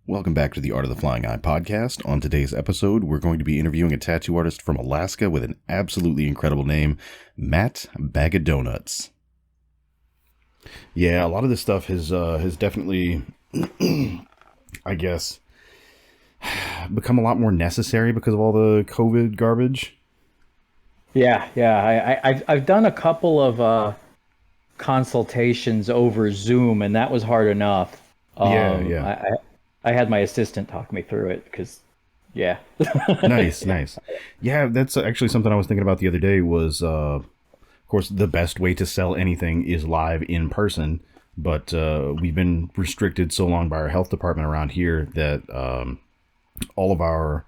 Welcome back to the Art of the Flying Eye podcast. On today's episode, we're going to be interviewing a tattoo artist from Alaska with an absolutely incredible name, Mattbagodonuts. Yeah, a lot of this stuff has definitely, I guess, become a lot more necessary because of all the COVID garbage. Yeah. I've done a couple of consultations over Zoom, and that was hard enough. I had my assistant talk me through it because, yeah. Nice. Yeah, that's actually something I was thinking about the other day was, of course, the best way to sell anything is live in person. But we've been restricted so long by our health department around here that all of our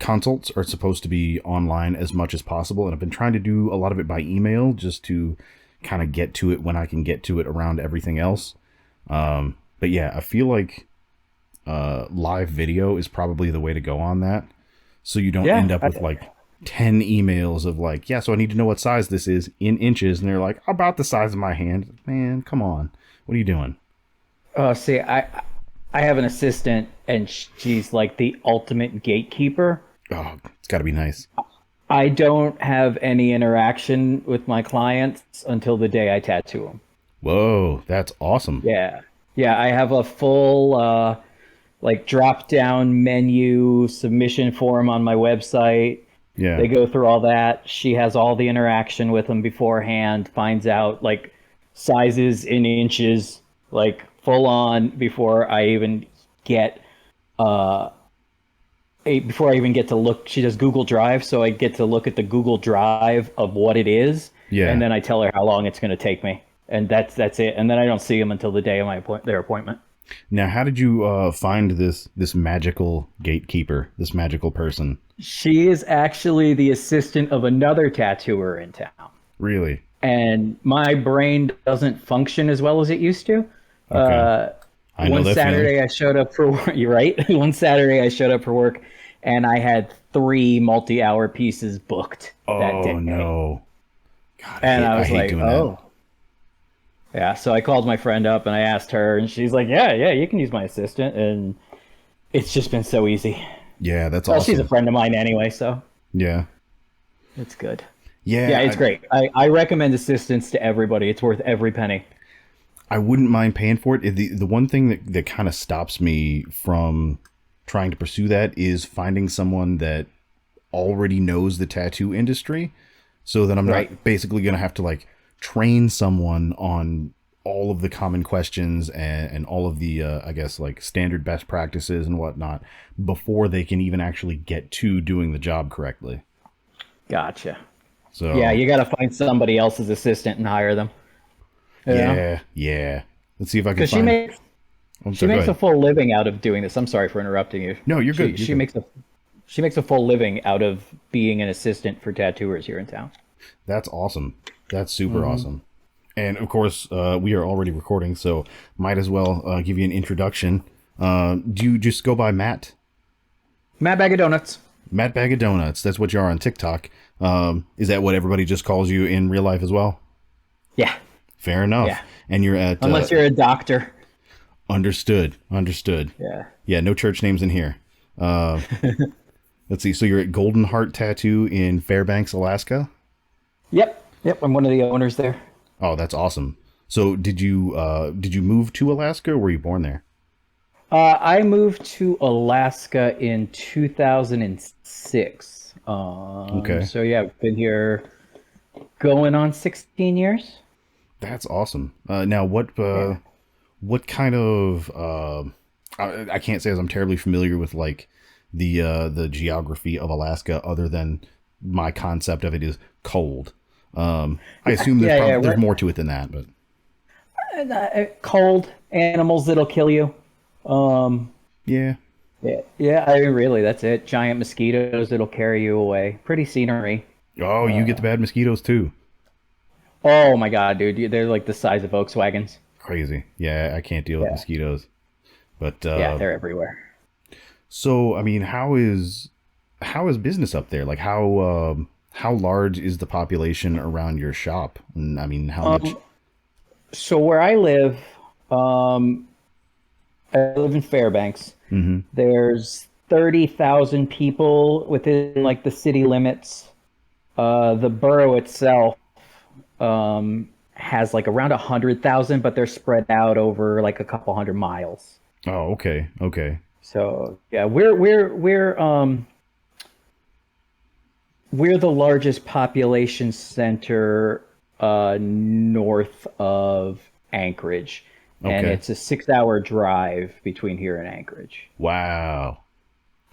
consults are supposed to be online as much as possible. And I've been trying to do a lot of it by email just to kind of get to it when I can get to it around everything else. But yeah, I feel like live video is probably the way to go on that. So you don't end up with like 10 emails of like, yeah, so I need to know what size this is in inches. And they're like, about the size of my hand. Man, come on. What are you doing? Oh, see, I have an assistant, and she's like the ultimate gatekeeper. Oh, it's got to be nice. I don't have any interaction with my clients until the day I tattoo them. Whoa, that's awesome. Yeah, I have a full like drop-down menu submission form on my website. Yeah. They go through all that. She has all the interaction with them beforehand, finds out like sizes in inches, like full on before I even get to look. She does Google Drive, so I get to look at the Google Drive of what it is. Yeah. And then I tell her how long it's going to take me. And that's it. And then I don't see them until the day of their appointment. Now, how did you find this magical gatekeeper, this magical person? She is actually the assistant of another tattooer in town. Really? And my brain doesn't function as well as it used to. Okay. One Saturday I showed up for work. You're right. One Saturday I showed up for work, and I had 3 multi-hour pieces booked that day. Oh no! God, I was like, oh. Yeah, so I called my friend up and I asked her, and she's like, yeah, you can use my assistant. And it's just been so easy. Yeah, that's awesome. She's a friend of mine anyway, so. Yeah. It's good. Yeah, it's great. I recommend assistants to everybody. It's worth every penny. I wouldn't mind paying for it. The one thing that kind of stops me from trying to pursue that is finding someone that already knows the tattoo industry, so that I'm not basically going to have to like train someone on all of the common questions and all of the I guess like standard best practices and whatnot before they can even actually get to doing the job correctly. Gotcha. So yeah, you got to find somebody else's assistant and hire them. Yeah. Let's see if I can find. She makes a full living out of doing this. I'm sorry for interrupting you. No, you're good. She makes a full living out of being an assistant for tattooers here in town. That's awesome. That's super awesome. And of course, we are already recording, so might as well give you an introduction. Do you just go by Matt? Mattbagodonuts. Mattbagodonuts. That's what you are on TikTok. Is that what everybody just calls you in real life as well? Yeah. Fair enough. Yeah. And you're at... Unless you're a doctor. Understood. Yeah, no church names in here. Let's see. So you're at Golden Heart Tattoo in Fairbanks, Alaska? Yep. I'm one of the owners there. Oh, that's awesome. So did you move to Alaska, or were you born there? I moved to Alaska in 2006. Okay. So yeah, I've been here going on 16 years. That's awesome. Now, what kind of I can't say as I'm terribly familiar with like the geography of Alaska, other than my concept of it is cold. I assume there's more to it than that, but cold, animals that'll kill you. Yeah. I mean, really, that's it. Giant mosquitoes that'll carry you away. Pretty scenery. Oh, you get the bad mosquitoes too. Oh my God, dude! They're like the size of Volkswagens. Crazy. Yeah, I can't deal with mosquitoes. But yeah, they're everywhere. So, I mean, how is business up there? Like, how large is the population around your shop? And I mean, how much? So where I live, I live in Fairbanks. Mm-hmm. There's 30,000 people within like the city limits. The borough itself has like around 100,000, but they're spread out over like a couple hundred miles. Oh, okay, okay. So yeah, we're the largest population center north of Anchorage, and Okay. it's a 6-hour drive between here and Anchorage. Wow.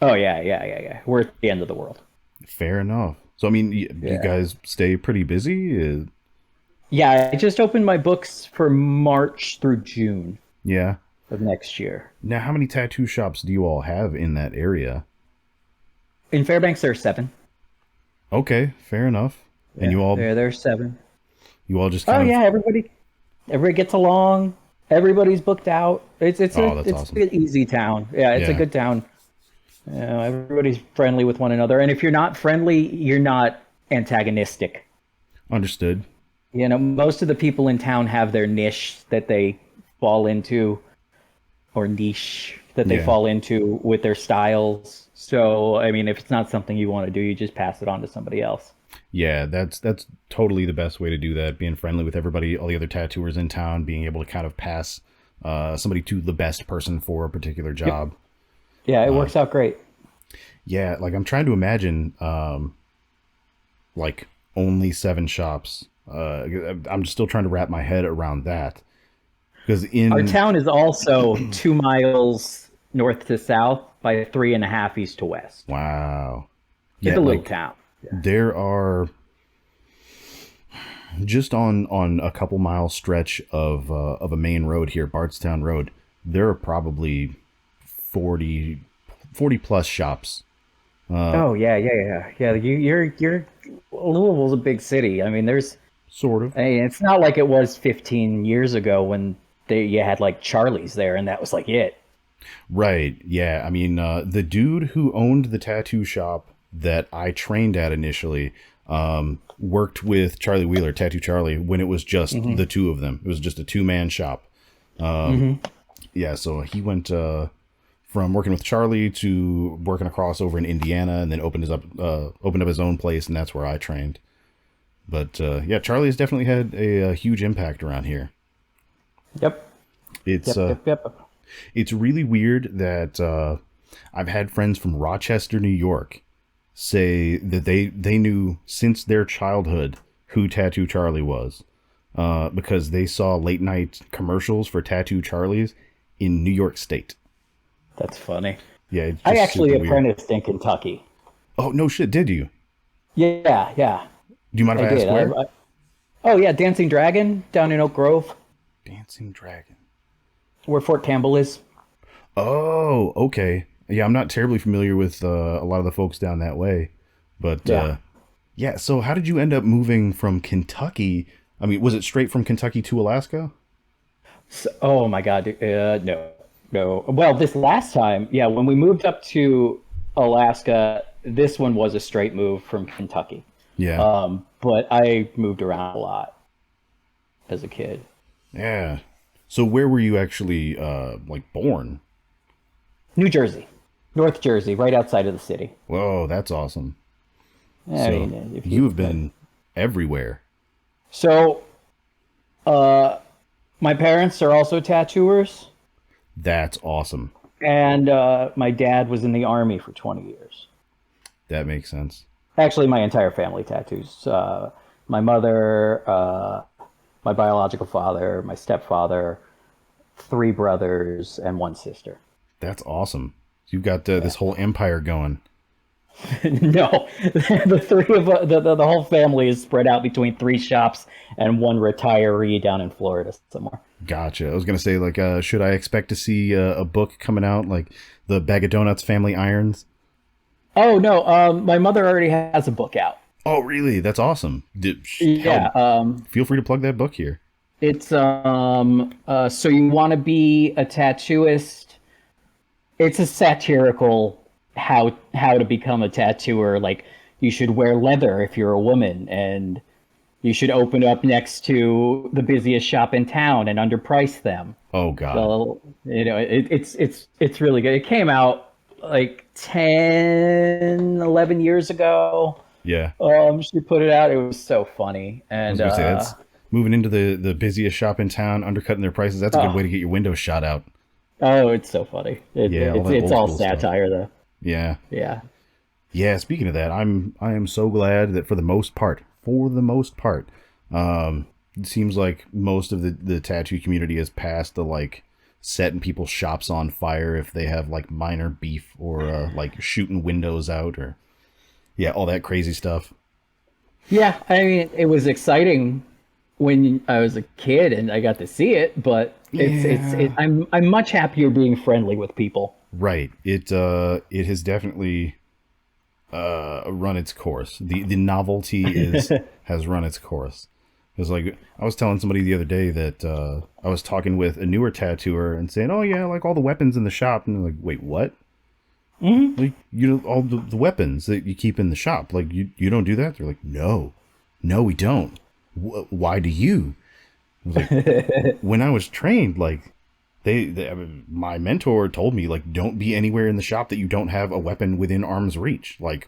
Oh yeah. We're at the end of the world. Fair enough. So I mean, you Yeah. guys stay pretty busy. Yeah, I just opened my books for March through June Yeah. of next year. Now, how many tattoo shops do you all have in that area? In Fairbanks, there are 7. Okay, fair enough. And Yeah, there's 7. you all just Oh kind of. yeah, everybody gets along. Everybody's booked out. Oh, that's It's awesome. an easy town. Yeah, it's a Yeah. good town. You know, everybody's friendly with one another, and if you're not friendly, you're not antagonistic. Understood. You know, most of the people in town have their niche that they fall into, or niche that they Yeah. fall into with their styles. So, I mean, if it's not something you want to do, you just pass it on to somebody else. Yeah, that's totally the best way to do that. Being friendly with everybody, all the other tattooers in town, being able to kind of pass somebody to the best person for a particular Yep. job. Yeah, it works out great. Yeah, like I'm trying to imagine, like only 7 shops. I'm still trying to wrap my head around that because Our in town is also 2 miles north to south by 3.5 east to west. wow, It's yeah, a little like town. there are just on a couple mile stretch of a main road here, Bardstown Road. There are probably 40 plus shops. Oh yeah. You're Louisville's a big city. I mean, Sort of. it's not like it was 15 years ago when you had like Charlie's there, and that was like it. Right. Yeah. I mean, the dude who owned the tattoo shop that I trained at initially worked with Charlie Wheeler, Tattoo Charlie, when it was just the two of them. It was just a 2-man shop. Yeah. So he went from working with Charlie to working across over in Indiana, and then opened up his own place, and that's where I trained. But yeah, Charlie has definitely had a huge impact around here. Yep. It's Yep. it's really weird that I've had friends from Rochester, New York, say that they knew since their childhood who Tattoo Charlie was, because they saw late night commercials for Tattoo Charlies in New York State. That's funny. Yeah, it's I just actually super weird. apprenticed in Kentucky. Oh no, shit! Did you? Yeah. Do you mind if I I ask did. where? Oh yeah, Dancing Dragon down in Oak Grove, Dancing Dragon. where Fort Campbell is. Oh, okay. Yeah, I'm not terribly familiar with a lot of the folks down that way, but Yeah. yeah. So, how did you end up moving from Kentucky? I mean, was it straight from Kentucky to Alaska? So, oh my God, no. Well, this last time, yeah, when we moved up to Alaska, this one was a straight move from Kentucky. Yeah, But I moved around a lot as a kid. yeah. So, where were you actually like born? New Jersey, North Jersey, right outside of the city. Whoa, that's awesome. I So, mean, if you have been everywhere. So, my parents are also tattooers, That's awesome. and my dad was in the army for 20 years. That makes sense. Actually, my entire family tattoos. My mother, my biological father, my stepfather, 3 brothers, and 1 sister. That's awesome. You've got this whole empire going. No, the 3 of the whole family is spread out between 3 shops and 1 retiree down in Florida somewhere. Gotcha. I was gonna say, like, should I expect to see a book coming out, like the Bag of Donuts Family Irons? Oh no, my mother already has a book out. Oh, really? That's awesome. Yeah, Hell, feel free to plug that book here. it's so you want to be a tattooist. It's a satirical how to become a tattooer. Like, you should wear leather if you're a woman, and you should open up next to the busiest shop in town and underprice them. Oh God. So, it's really good. It came out like 10, 11 years ago. Yeah. She put it out. It was so funny. I was And gonna say that's moving into the busiest shop in town, undercutting their prices. That's a good way oh, to get your windows shot out. oh, it's so funny. Yeah, all that It's old all school stuff. satire though. Yeah. Yeah. Yeah, speaking of that, I am so glad that for the most part, it seems like most of the tattoo community has passed the like setting people's shops on fire if they have like minor beef or like shooting windows out or yeah, all that crazy stuff. Yeah, I mean, it was exciting when I was a kid and I got to see it, but Yeah. I'm much happier being friendly with people. Right. It has definitely run its course. The novelty is has run its course. Because like I was telling somebody the other day that I was talking with a newer tattooer and saying, "Oh yeah, like all the weapons in the shop," and they're like, "Wait, what? Like you know all the weapons that you keep in the shop? Like you don't do that?" They're like, "No, no, we don't. Why do you?" I was like, "When I was trained, like I mean, my mentor told me like don't be anywhere in the shop that you don't have a weapon within arm's reach. Like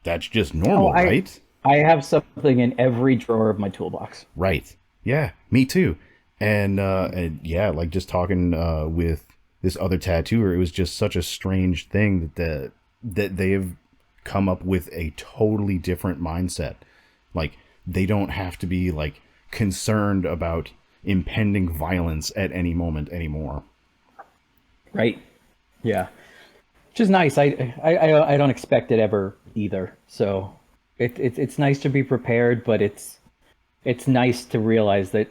that's just Oh, normal, right?" I have something in every drawer of my toolbox. Right. Yeah, me too. And yeah, like just talking with this other tattooer, it was just such a strange thing that they have come up with a totally different mindset. Like they don't have to be like concerned about impending violence at any moment anymore. Right. Yeah. Which is nice. I don't expect it ever either. So it's nice to be prepared, but it's nice to realize that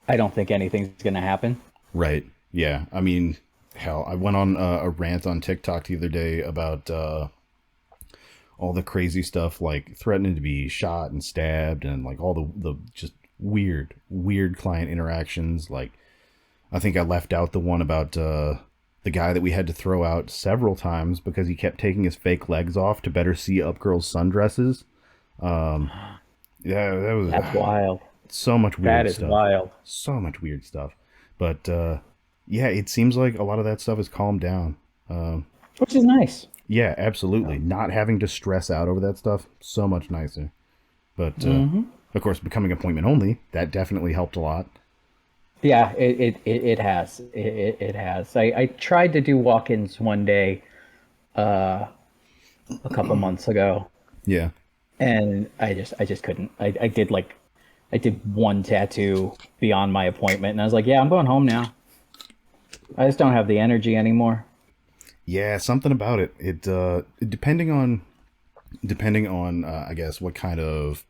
I don't think anything's going to happen. Right. Yeah. I mean, hell, I went on a rant on TikTok the other day about all the crazy stuff like threatening to be shot and stabbed and like all the just weird client interactions. Like I think I left out the one about the guy that we had to throw out several times because he kept taking his fake legs off to better see up girls' sundresses. Um, yeah, that was That's wild. so much That weird is stuff. wild. So much weird stuff. But yeah, it seems like a lot of that stuff has calmed down. Which is nice. Yeah, absolutely. Not having to stress out over that stuff, so much nicer. But of course, becoming appointment only, that definitely helped a lot. Yeah, it has. It has. I tried to do walk-ins one day a couple months ago, Yeah. and I just couldn't. I did one tattoo beyond my appointment, and I was like, yeah, I'm going home now. I just don't have the energy anymore. Yeah, something about it. It depending on I guess what kind of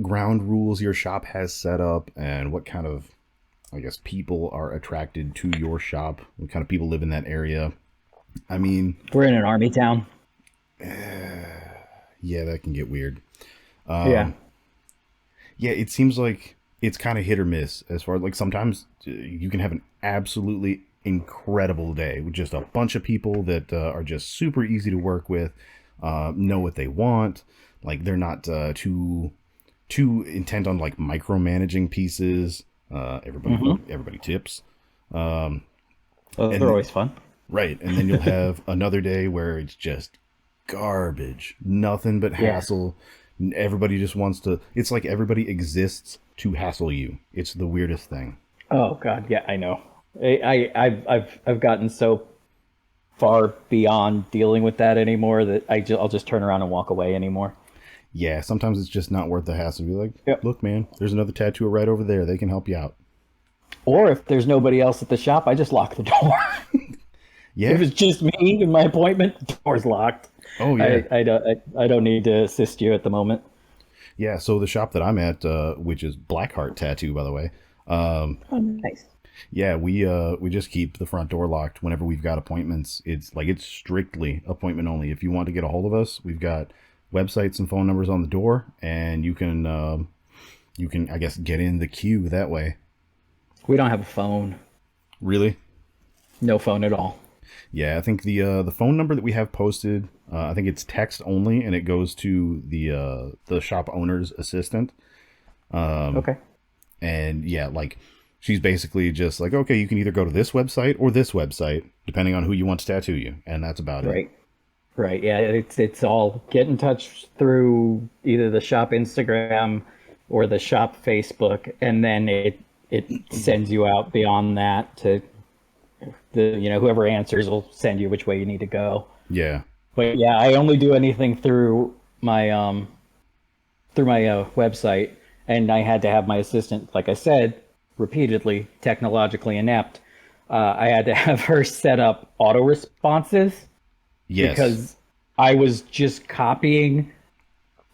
ground rules your shop has set up and what kind of I guess people are attracted to your shop, what kind of people live in that area. I mean, We're in an army town. yeah, that can get weird. Yeah. Yeah, it seems like it's kind of hit or miss as far as like sometimes you can have an absolutely incredible day with just a bunch of people that are just super easy to work with, know what they want, like they're not too intent on like micromanaging pieces. Everybody tips. Those are And always fun. right, and then you'll have another day where it's just garbage, nothing but Yeah. hassle. Everybody just wants to. It's like everybody exists to hassle you. It's the weirdest thing. Oh God, yeah, I know. I've gotten so far beyond dealing with that anymore that I'll just turn around and walk away anymore. Yeah, sometimes it's just not worth the hassle. Be like, Yep. look, man, there's another tattooer right over there. They can help you out. Or if there's nobody else at the shop, I just lock the door. If Yeah. it's just me and my appointment, the door's locked. Oh yeah. I don't need to assist you at the moment. Yeah. So the shop that I'm at, which is Blackheart Tattoo, by the way. Oh, nice. Yeah, we just keep the front door locked whenever we've got appointments. It's strictly appointment only. If you want to get a hold of us, we've got websites and phone numbers on the door, and you can I guess get in the queue that way. We don't have a phone. Really? No phone at all. Yeah, I think the phone number that we have posted, I think it's text only, and it goes to the shop owner's assistant. Okay. And yeah, like she's basically just like, okay, you can either go to this website or this website, depending on who you want to tattoo you, and that's about it. Right. Right. Yeah. It's all get in touch through either the shop Instagram or the shop Facebook, and then it sends you out beyond that to whoever answers will send you which way you need to go. Yeah. But yeah, I only do anything through my website, and I had to have my assistant, like I said, repeatedly technologically inept. I had to have her set up auto responses Yes. because I was just copying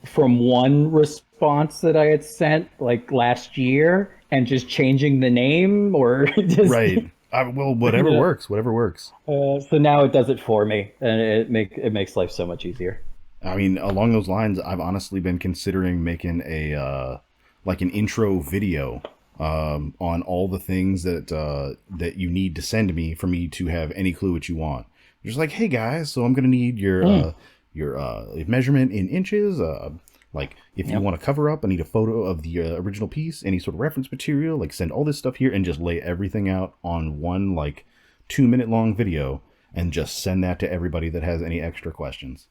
from one response that I had sent like last year and just changing the name or just Right. Well, whatever Yeah. works. Whatever works. So now it does it for me, and it makes life so much easier. I mean, along those lines, I've honestly been considering making a like an intro video on all the things that you need to send me for me to have any clue what you want. Just like, hey guys, so I'm gonna need your measurement in inches. Like if you want to cover up, I need a photo of the original piece, any sort of reference material. Like send all this stuff here and just lay everything out on one like 2-minute long video and just send that to everybody that has any extra questions.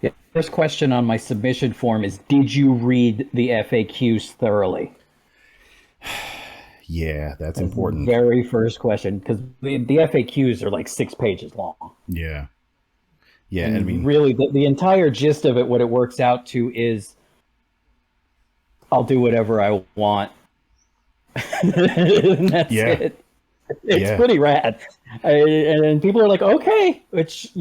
Yeah. First question on my submission form is: did you read the FAQs thoroughly? Yeah, that's important. Very first question, because the FAQs are like 6 pages long. Yeah. Yeah, I And mean, really, the entire gist of it, what it works out to is, I'll do whatever I want. And that's Yeah. it. It's Yeah. pretty rad. And people are like, okay, which,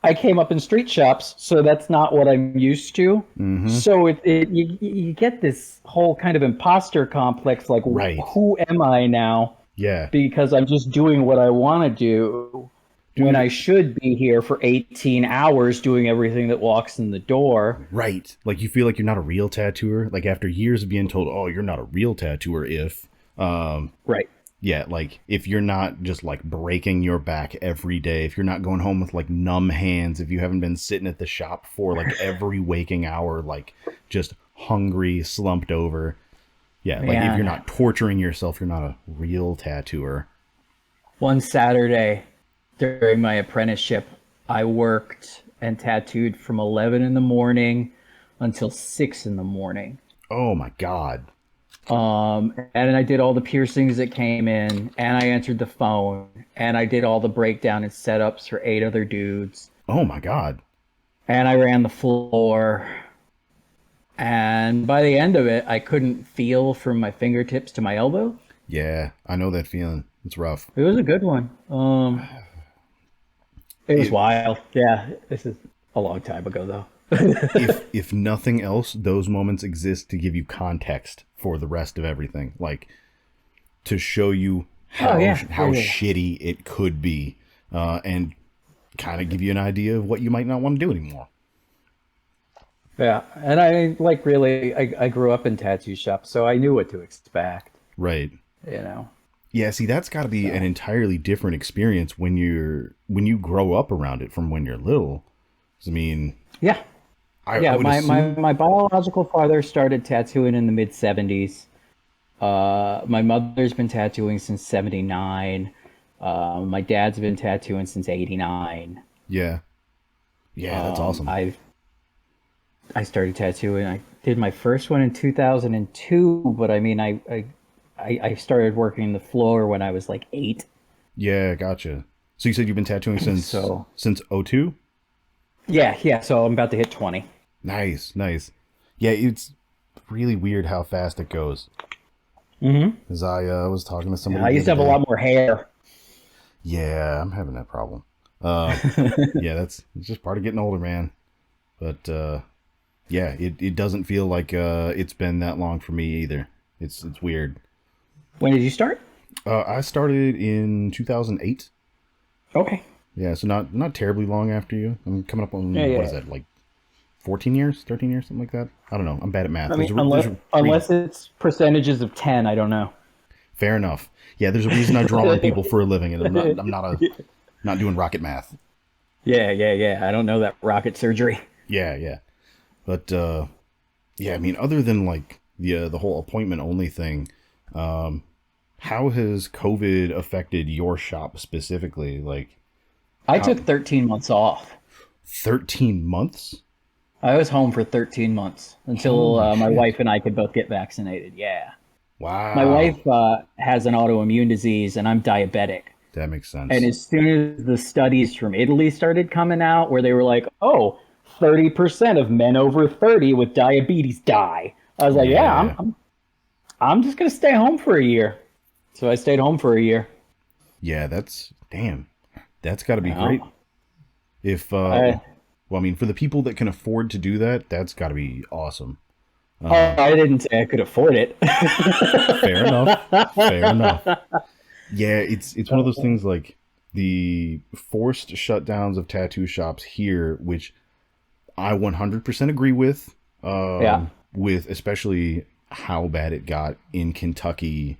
I came up in street shops, so that's not what I'm used to. Mm-hmm. So you get this whole kind of imposter complex, like, Right. who am I now? Yeah. Because I'm just doing what I want to do when I should be here for 18 hours doing everything that walks in the door. Right. Like you feel like you're not a real tattooer. Like after years of being told, oh, you're not a real tattooer Right. yeah, like if you're not just like breaking your back every day, if you're not going home with like numb hands, if you haven't been sitting at the shop for like every waking hour, like just hungry, slumped over. Yeah, like if Man. you're not torturing yourself, you're not a real tattooer. One Saturday during my apprenticeship, I worked and tattooed from 11 in the morning until 6 in the morning. Oh my God. And I did all the piercings that came in, and I answered the phone, and I did all the breakdown and setups for 8 other dudes, Oh my God. and I ran the floor. And by the end of it, I couldn't feel from my fingertips to my elbow. Yeah, I know that feeling. It's rough. It was a good one. It was wild. Yeah, this is a long time ago, though. If nothing else, those moments exist to give you context for the rest of everything, like to show you how shitty it could be, and kind of give you an idea of what you might not want to do anymore. Yeah, and I grew up in tattoo shops, so I knew what to expect. Right. Yeah, see, that's got to be an entirely different experience when you grow up around it from when you're little. I mean, Yeah. I Yeah, would my assume- my biological father started tattooing in the mid 70s. My mother's been tattooing since 79. My dad's been tattooing since 89. Yeah. Yeah, that's awesome. I started tattooing. I did my first one in 2002, but I mean, I started working the floor when I was like 8. Yeah, gotcha. So you said you've been tattooing since So- since '02? Yeah. So I'm about to hit 20. Nice. Yeah, it's really weird how fast it goes. Mm-hmm. As I was talking to somebody. I the used to have other a day. lot more hair. Yeah, I'm having that problem. Yeah, it's just part of getting older, man. But yeah, it doesn't feel like it's been that long for me either. It's weird. When did you start? I started in 2008. Okay. Yeah, so not terribly long after you. I'm coming up on Yeah. what is that, like 14 years, 13 years, something like that. I don't know. I'm bad at math. I mean, There's a unless it's percentages of 10, I don't know. fair enough. Yeah, there's a reason I draw on people for a living, and I'm not doing rocket math. Yeah. I don't know that rocket surgery. Yeah. But yeah, I mean, other than like the whole appointment only thing, How has COVID affected your shop specifically? Like, I how took 13 months off. 13 months? I was home for 13 months until Holy my shit. wife and I could both get vaccinated. Yeah. My Wow. wife has an autoimmune disease, and I'm diabetic. That makes And sense. as soon as the studies from Italy started coming out, where they were like, oh, 30% of men over 30 with diabetes die, I was like, yeah, Yeah. I'm just going to stay home for a year. So I stayed home for a year. Yeah, that's damn. That's got to be Yeah. great. If I, well, I mean, for the people that can afford to do that, that's got to be awesome. I didn't say I could afford it. Fair enough. Fair enough. Yeah, it's one of those things like the forced shutdowns of tattoo shops here, which I 100% agree Yeah. with especially how bad it got in Kentucky.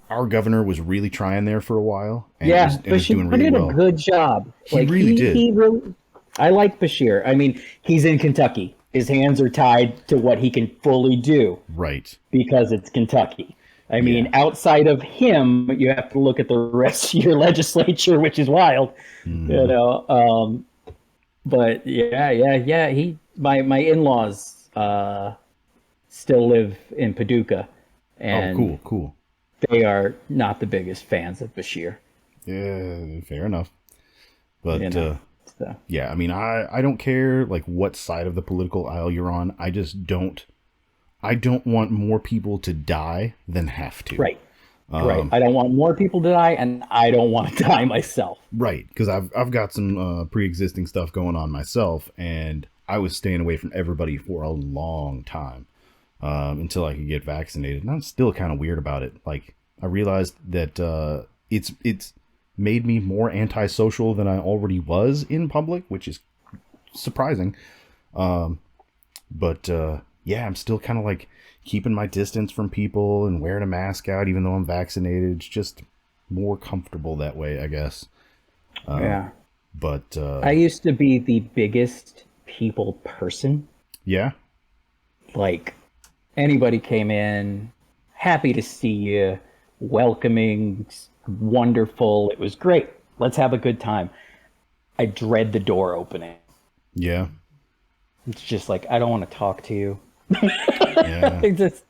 Our governor was really trying there for a while Yeah, and was Bashir doing put really in a well. good job. He Like really did. he really, I like Bashir. I mean, he's in Kentucky. His hands are tied to what he can fully do Right. because it's Kentucky. I Yeah. mean, outside of him, you have to look at the rest of your legislature, which is wild, you Hmm. know. But yeah. My in-laws still live in Paducah, Oh, and cool, cool. they are not the biggest fans of Bashir. Yeah, fair enough. You But know, so yeah, I mean, I don't care like what side of the political aisle you're on. I don't want more people to die than have to. right, right. I don't want more people to die, and I don't want to die myself. Right, because I've got some pre-existing stuff going on myself, and I was staying away from everybody for a long time until I could get vaccinated. And I'm still kind of weird about it. Like I realized that it's made me more antisocial than I already was in public, which is surprising. But yeah, I'm still kind of like keeping my distance from people and wearing a mask out, even though I'm vaccinated. It's just more comfortable that way, I guess. Yeah, But I used to be the biggest people person. yeah, Like anybody came in, happy to see you, welcoming, wonderful. It was great. Let's have a good time. I dread the door opening. yeah, It's just like I don't want to talk to you. yeah. I just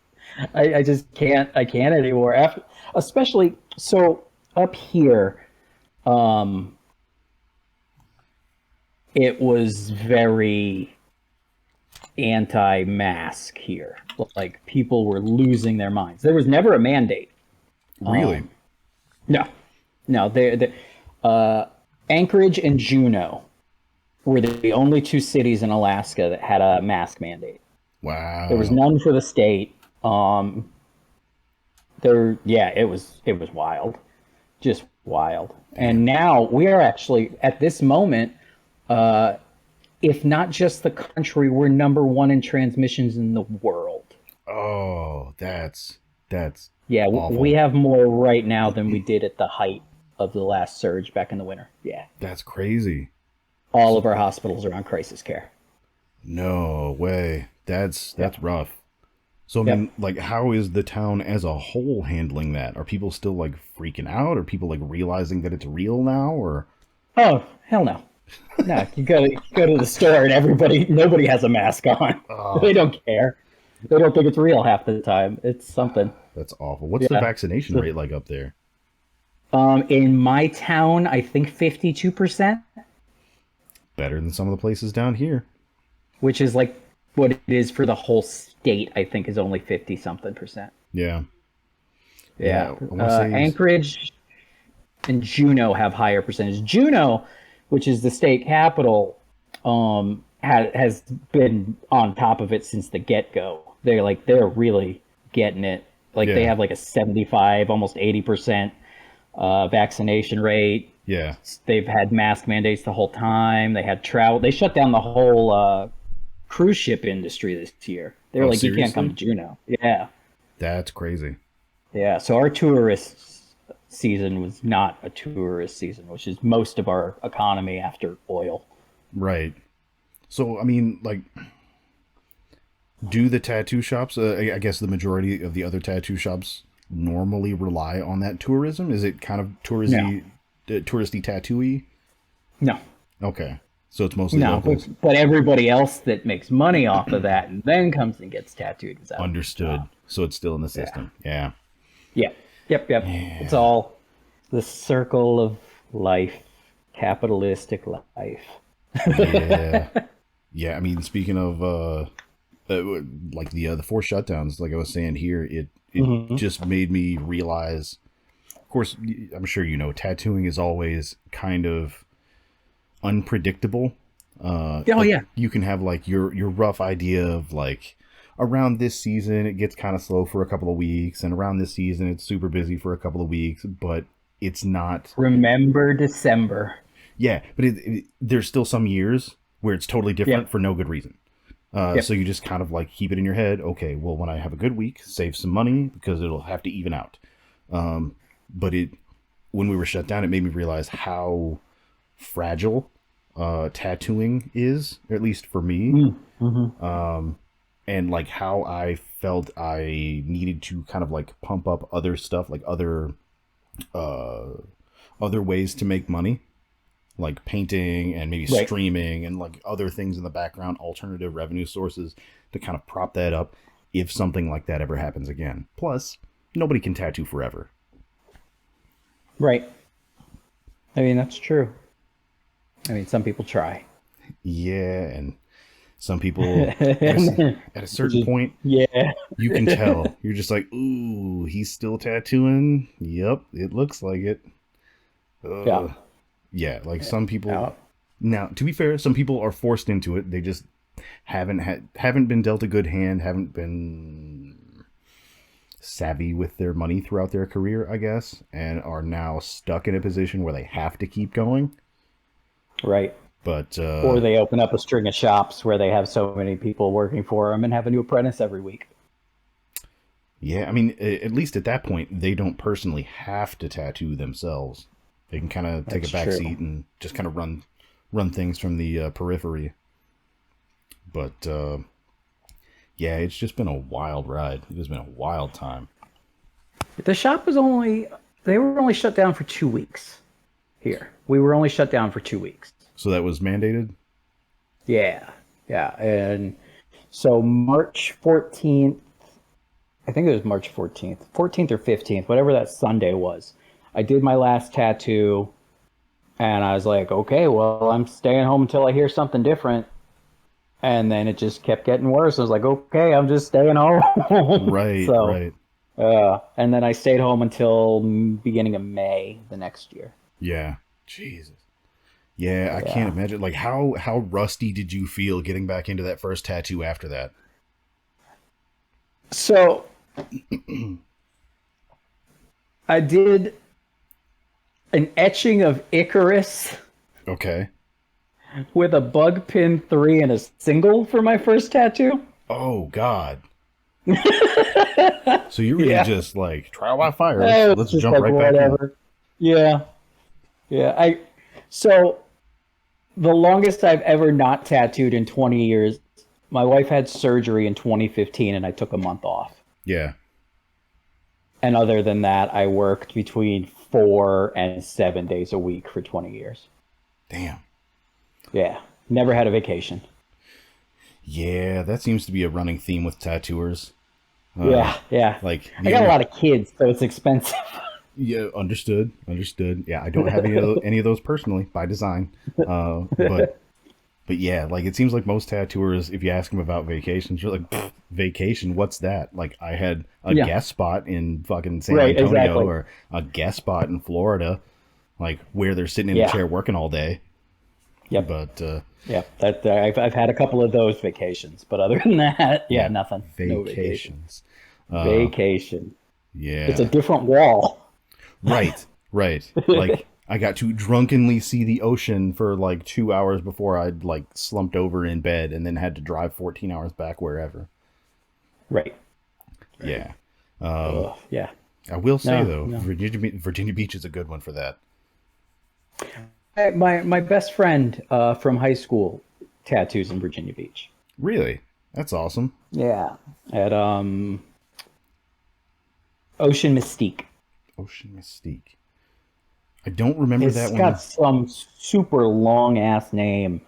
I just can't I can't anymore. After, especially so up here, um, it was very anti-mask here. Like people were losing their minds. There was never a mandate. Really? No, no. Anchorage and Juneau were the only two cities in Alaska that had a mask mandate. There was Wow. none for the state. There, yeah, it was wild, just wild. Damn. And now we are actually at this moment, if not just the country, we're number one in transmissions in the world. Oh, that's Yeah, we awful. have more right now than we did at the height of the last surge back in the winter. Yeah, That's crazy. all So, of our hospitals are on crisis care. no way. That's Yep, rough. So I yep. mean, like, how is the town as a whole handling that? Are people still like freaking out? Are people like realizing that it's real now? Or Oh hell no, no. You go to the store and nobody has a mask on. They oh, don't care. They don't think it's real half the time. It's something. that's awful. What's the Yeah. vaccination So, rate like up there? in my town, I think 52%, Better than some of the places down here. which is like what it is for the whole state. I think is only 50 something percent. Yeah, Yeah. yeah. I want to say Anchorage and Juneau have higher percentage. Juneau, which is the state capital, has been on top of it since the get go. They're really getting it. Like they yeah, have like a 75, almost 80% vaccination rate. yeah. They've had mask mandates the whole time. They had travel. They shut down the whole cruise ship industry this year. They were Oh, like, you can't come seriously? to Juneau. Yeah, That's crazy. yeah. So our tourist season was not a tourist season, which is most of our economy after oil. Right. So I mean, like, Do the tattoo shops, I guess the majority of the other tattoo shops normally rely on that tourism? Is it kind of No, touristy tattooy? no, Okay. So it's mostly no. locals. But everybody else that makes money off of that and then comes and gets tattooed is out. Understood. So it's still in the Yeah. system. Yeah. Yeah. Yep. Yep. It's Yeah. all the circle of life, capitalistic life. Yeah. Yeah. I mean, speaking of like the four shutdowns, like I was saying here, it Hmm. just made me realize. Of course, I'm sure you know, tattooing is always kind of unpredictable. Oh Like yeah. you can have like your rough idea of like around this season it gets kind of slow for a couple of weeks, and around this season it's super busy for a couple of weeks, but it's not. Remember December. Yeah, but there's still some years where it's totally different Yep. for no good reason. So Yep. you just kind of like keep it in your head. Okay, well, when I have a good week, save some money because it'll have to even out. But when we were shut down, it made me realize how fragile tattooing is, or at least for me, Mm-hmm. and like how I felt I needed to kind of like pump up other stuff, like other ways to make money, like painting and maybe Right. streaming and like other things in the background, alternative revenue sources to kind of prop that up if something like that ever happens again. Plus, nobody can tattoo forever. Right. I mean, that's true. I mean, some people try. Yeah, and some people at a Which certain is, point yeah. you can tell. You're just like, ooh, he's still tattooing. Yep, it looks like it. Yeah. Yeah, like some people. Yeah. Now, to be fair, some people are forced into it. They just haven't been dealt a good hand, haven't been savvy with their money throughout their career, I guess, and are now stuck in a position where they have to keep going. Right. But Or they open up a string of shops where they have so many people working for them and have a new apprentice every week. yeah, I mean, at least at that point, they don't personally have to tattoo themselves. They can kind of take That's a back true. seat and just kind of run things from the periphery. But yeah, it's just been a wild ride. It has been a wild time. The shop was only, they were only shut down for 2 weeks here. We were only shut down for 2 weeks. So that was mandated. Yeah. Yeah. And so March 14th, I think it was March 14th or 15th, whatever that Sunday was. I did my last tattoo and I was like, okay, well, I'm staying home until I hear something different. And then it just kept getting worse. I was like, okay, I'm just staying home. Right, So, right. and then I stayed home until beginning of May the next year. Yeah. Jesus. Yeah, I can't Yeah. imagine. Like, how rusty did you feel getting back into that first tattoo after that? So I did an etching of Icarus Okay. with a bug pin 3 and a single for my first tattoo. Oh God. So you really Yeah. just like trial by fire. It's Let's just jump like right back in. whatever. Yeah. Yeah. So the longest I've ever not tattooed in 20 years, my wife had surgery in 2015 and I took a month off. Yeah. And other than that, I worked between 4 and 7 days a week for 20 years. Damn. Yeah. Never had a vacation. Yeah, that seems to be a running theme with tattooers. Yeah. Yeah. Like I got a lot of kids, so it's expensive. Yeah, understood. Understood. Yeah, I don't have any of those personally by design. But yeah, like it seems like most tattooers, if you ask them about vacations, you're like, "Pfft, vacation, what's that? Like I had a Yeah. guest spot in fucking San Right, Antonio exactly. or a guest spot in Florida, like where they're sitting in a Yeah. chair working all day. Yep. But Yeah, that I've had a couple of those vacations, but other than that, yeah, nothing. No vacation. vacations. Vacation. Yeah. It's a different wall. Right, right. Like I got to drunkenly see the ocean for like 2 hours before I'd like slumped over in bed and then had to drive 14 hours back wherever. Right. Yeah. Yeah. I will say No, though, no. Virginia Beach is a good one for that. My best friend from high school tattoos in Virginia Beach. Really? That's awesome. Yeah, at Ocean Mystique. Ocean Mystique. I don't remember It's that got one. some super long ass name,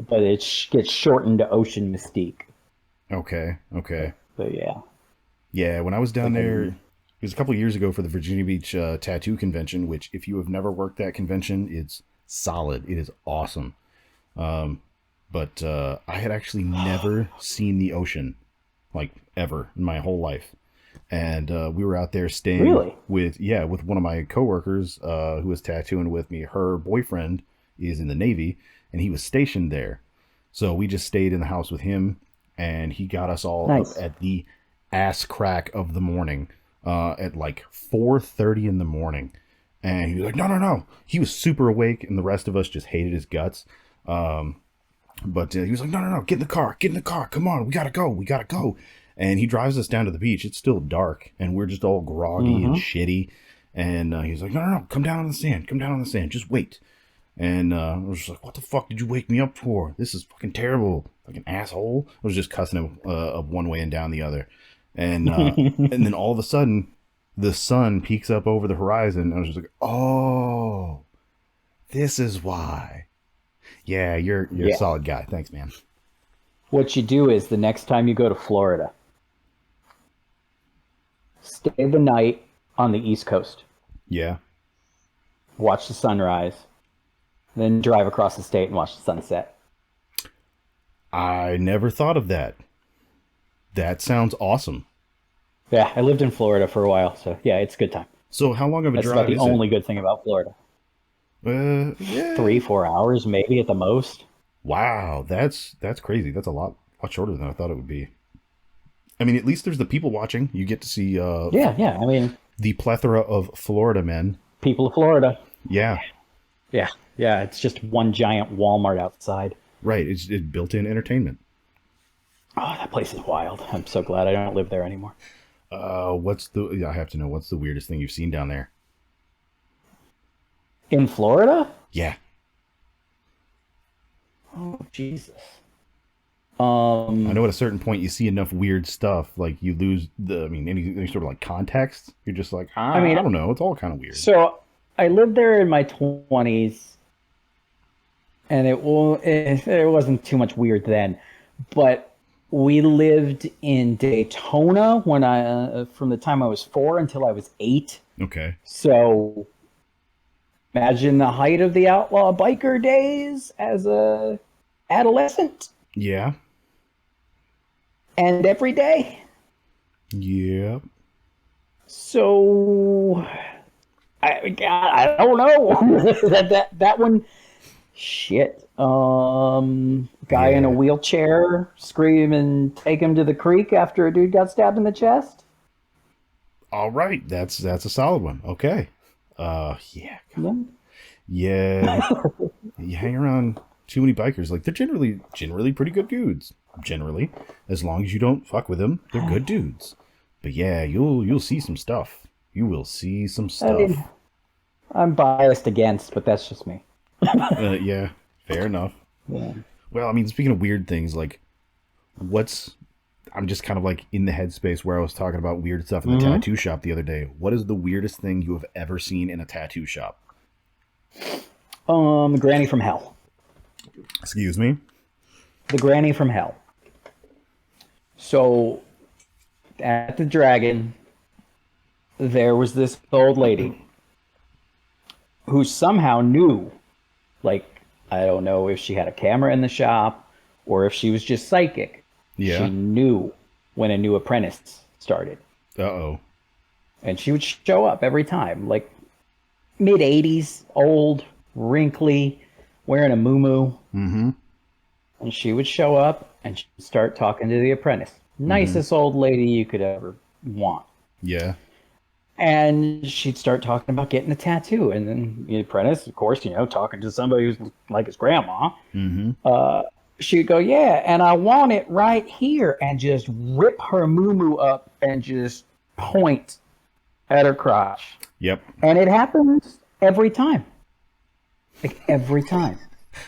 but it gets shortened to Ocean Mystique. Okay, okay. But yeah, Yeah, when I was down like there, a, it was a couple years ago for the Virginia Beach Tattoo Convention, which, if you have never worked that convention, it's solid. It is awesome. But I had actually never seen the ocean, like, ever in my whole life. And we were out there staying really with one of my coworkers who was tattooing with me. Her boyfriend is in the Navy, and he was stationed there. So we just stayed in the house with him, and he got us all up nice. at the ass crack of the morning, at like 4:30 in the morning. And he was like, no, no, no. He was super awake, and the rest of us just hated his guts. But he was like, no, no, no, get in the car. Come on, we gotta go, we gotta go. And he drives us down to the beach. It's still dark, and we're just all groggy and Mm-hmm. shitty. And he's like, no, no, no, come down on the sand, just wait. And I was just like, what the fuck did you wake me up for? This is fucking terrible, like an asshole. I was just cussing him up one way and down the other. And then all of a sudden, the sun peeks up over the horizon. I was just like, oh, this is why. Yeah, you're a Yeah. solid guy. Thanks, man. What you do is the next time you go to Florida, stay the night on the East Coast, Yeah. watch the sunrise, then drive across the state and watch the sunset. I never thought of that. That sounds awesome. Yeah, I lived in Florida for a while, so yeah, it's a good time. So how long of a That's drive about the is only good thing about Florida. it? Yeah. 3-4 hours, maybe at the most. Wow, that's crazy. That's a lot shorter than I thought it would be. I mean, at least there's the people watching. You get to see Yeah. I mean, the plethora of Florida men. people of Florida. Yeah, Yeah. It's just one giant Walmart outside. right. It's built-in entertainment. Oh, that place is wild. I'm so glad I don't live there anymore. I have to know, what's the weirdest thing you've seen down there? In Florida? Yeah. Oh, Jesus. I know at a certain point you see enough weird stuff, like you lose any sort of like context. You're just like, I mean, I don't know. It's all kind of weird. so I lived there in my 20s, and it wasn't too much weird then, but we lived in Daytona when from the time I was 4 until I was 8. Okay. So imagine the height of the outlaw biker days as a adolescent, Yeah. and every day. Yeah. So I don't know. that one. Shit. Guy in a wheelchair screaming, "Take him to the creek!" after a dude got stabbed in the chest. All right. That's a solid one. Okay. Yeah. Yeah. Yeah. You hang around too many bikers. Like, they're generally pretty good dudes. Generally, as long as you don't fuck with them, they're good dudes. But yeah, you'll see some stuff. You will see some I stuff. mean, I'm biased against, but that's just me. Yeah. Fair enough. Yeah. Well, I mean, speaking of weird things, like, I'm just kind of like in the headspace where I was talking about weird stuff in the tattoo shop the other day. What is the weirdest thing you have ever seen in a tattoo shop? The Granny from Hell. Excuse me? The Granny from Hell. So, at the Dragon, there was this old lady who somehow knew, like, I don't know if she had a camera in the shop or if she was just psychic. Yeah. She knew when a new apprentice started. Uh-oh. And she would show up every time, like mid-80s, old, wrinkly, wearing a muumuu. Mm-hmm. And she would show up and she'd start talking to the apprentice. Nicest old lady you could ever want. Yeah. And she'd start talking about getting a tattoo. And then the apprentice, of course, talking to somebody who's like his grandma. Mm-hmm. She'd go, yeah, and I want it right here. And just rip her muumuu up and just point at her crotch. Yep. And it happens every time. Like, every time.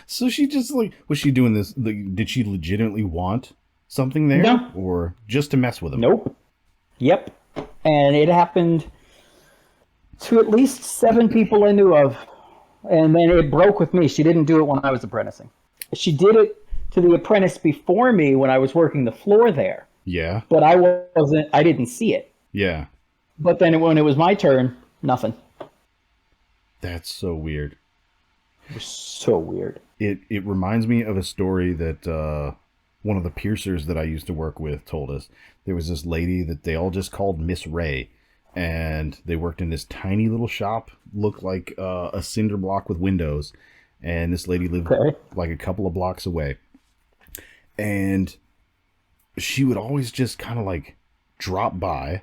So she just, like, was she doing this? Like, did she legitimately want something there, No. or just to mess with him? Nope. Yep. And it happened to at least 7 people I knew of. And then it broke with me. She didn't do it when I was apprenticing. She did it to the apprentice before me when I was working the floor there. Yeah. But I didn't see it. Yeah. But then when it was my turn, nothing. That's so weird. It was so weird. It reminds me of a story that one of the piercers that I used to work with told us. There was this lady that they all just called Miss Ray, and they worked in this tiny little shop, looked like a cinder block with windows, and this lady lived like a couple of blocks away. And she would always just kind of like drop by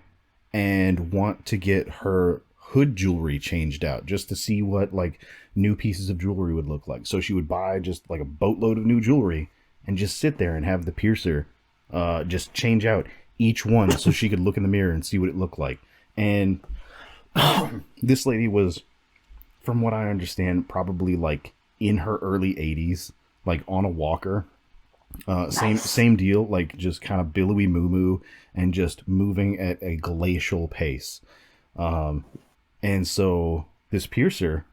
and want to get her hood jewelry changed out just to see what like new pieces of jewelry would look like. So she would buy just like a boatload of new jewelry and just sit there and have the piercer just change out each one so she could look in the mirror and see what it looked like. And this lady was, from what I understand, probably like in her early 80s, like on a walker. Nice. Same deal, like just kind of billowy moo and just moving at a glacial pace. And so this piercer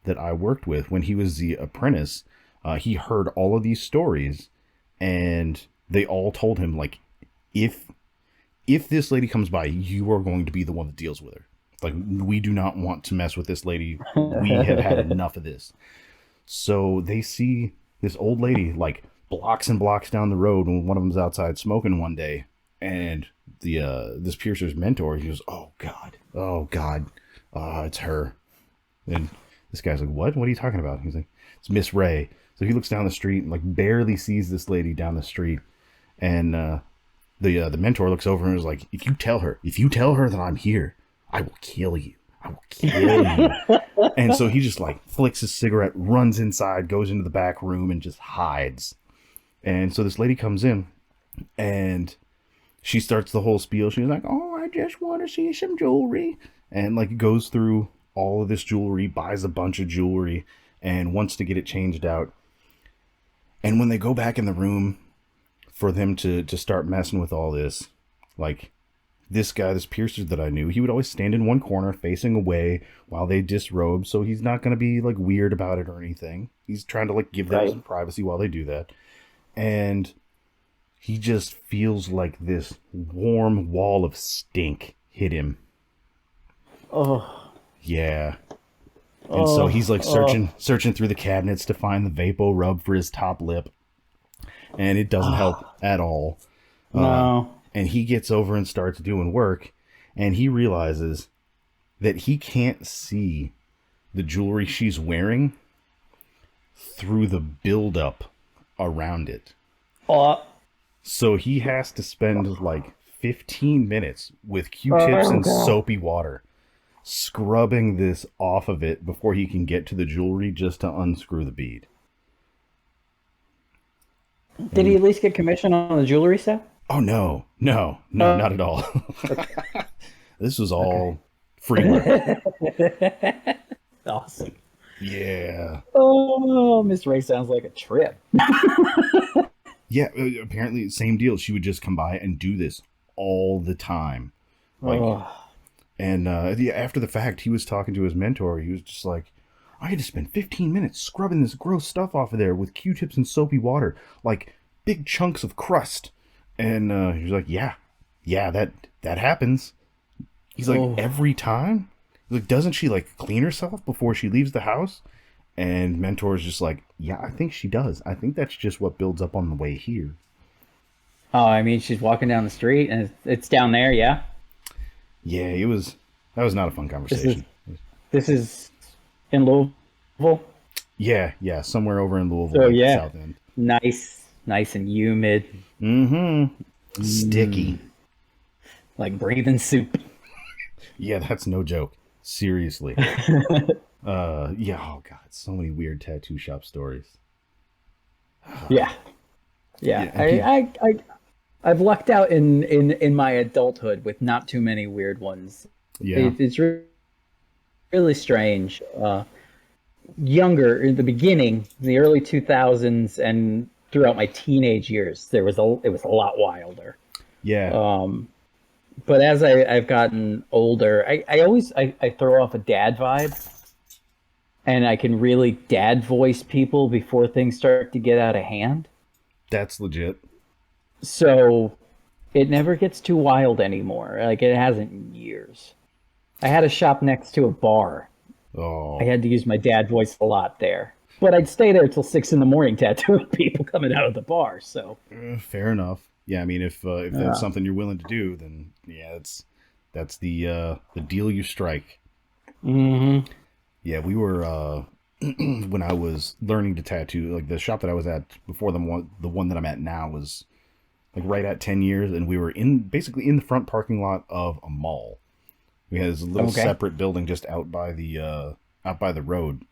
that I worked with when he was the apprentice, he heard all of these stories, and they all told him, like, if this lady comes by, you are going to be the one that deals with her. Like, we do not want to mess with this lady. We have had enough of this. So they see this old lady, like, blocks and blocks down the road when one of them's outside smoking one day, and this piercer's mentor, he goes, oh god, it's her. And this guy's like, what are you talking about? He's like, it's Miss Ray. So he looks down the street and like barely sees this lady down the street, and the mentor looks over and is like, if you tell her that I'm here, I will kill you. And so he just like flicks his cigarette, runs inside, goes into the back room, and just hides. And so this lady comes in, and she starts the whole spiel. She's like, oh, I just want to see some jewelry. And like goes through all of this jewelry, buys a bunch of jewelry, and wants to get it changed out. And when they go back in the room for them to start messing with all this, like this guy, this piercer that I knew, he would always stand in one corner facing away while they disrobe. So he's not going to be like weird about it or anything. He's trying to like give them some privacy while they do that. And he just feels like this warm wall of stink hit him. Oh. Yeah. And so he's like searching through the cabinets to find the Vapo rub for his top lip. And it doesn't help at all. No. And he gets over and starts doing work. And he realizes that he can't see the jewelry she's wearing through the buildup around it. So he has to spend like 15 minutes with Q-tips and soapy water scrubbing this off of it before he can get to the jewelry just to unscrew the bead. Did he at least get commission on the jewelry stuff? Oh, no, not at all. This was all free work. Awesome. Yeah. Oh, Miss Ray sounds like a trip. Yeah, apparently same deal. She would just come by and do this all the time. Like, and after the fact, he was talking to his mentor. He was just like, I had to spend 15 minutes scrubbing this gross stuff off of there with Q-tips and soapy water, like big chunks of crust. And he was like, yeah, that happens. He's like, every time? He's like, doesn't she like clean herself before she leaves the house? And mentor's just like, yeah, I think she does. I think that's just what builds up on the way here. Oh, I mean, she's walking down the street and it's down there, yeah? Yeah, that was not a fun conversation. This is in Louisville? Yeah, somewhere over in Louisville, South End. Nice and humid. Mm-hmm. Sticky. Like breathing soup. Yeah, that's no joke. Seriously. Yeah, oh god, so many weird tattoo shop stories. Yeah. I've lucked out in my adulthood with not too many weird ones. Yeah. It's really strange. Younger in the beginning, the early 2000s, and throughout my teenage years, it was a lot wilder. Yeah. But as I've gotten older, I throw off a dad vibe, and I can really dad voice people before things start to get out of hand. That's legit. So it never gets too wild anymore. Like it hasn't in years. I had a shop next to a bar. I Oh, had to use my dad voice a lot there. But I'd stay there till 6 in the morning tattooing people coming out of the bar. So fair enough. Yeah, I mean, if that's something you're willing to do, then yeah, that's the deal you strike. mm-hmm. Yeah, we were when I was learning to tattoo, like the shop that I was at before the one that I'm at now was like right at 10 years, and we were basically in the front parking lot of a mall. We had this little Okay. separate building just out by the road.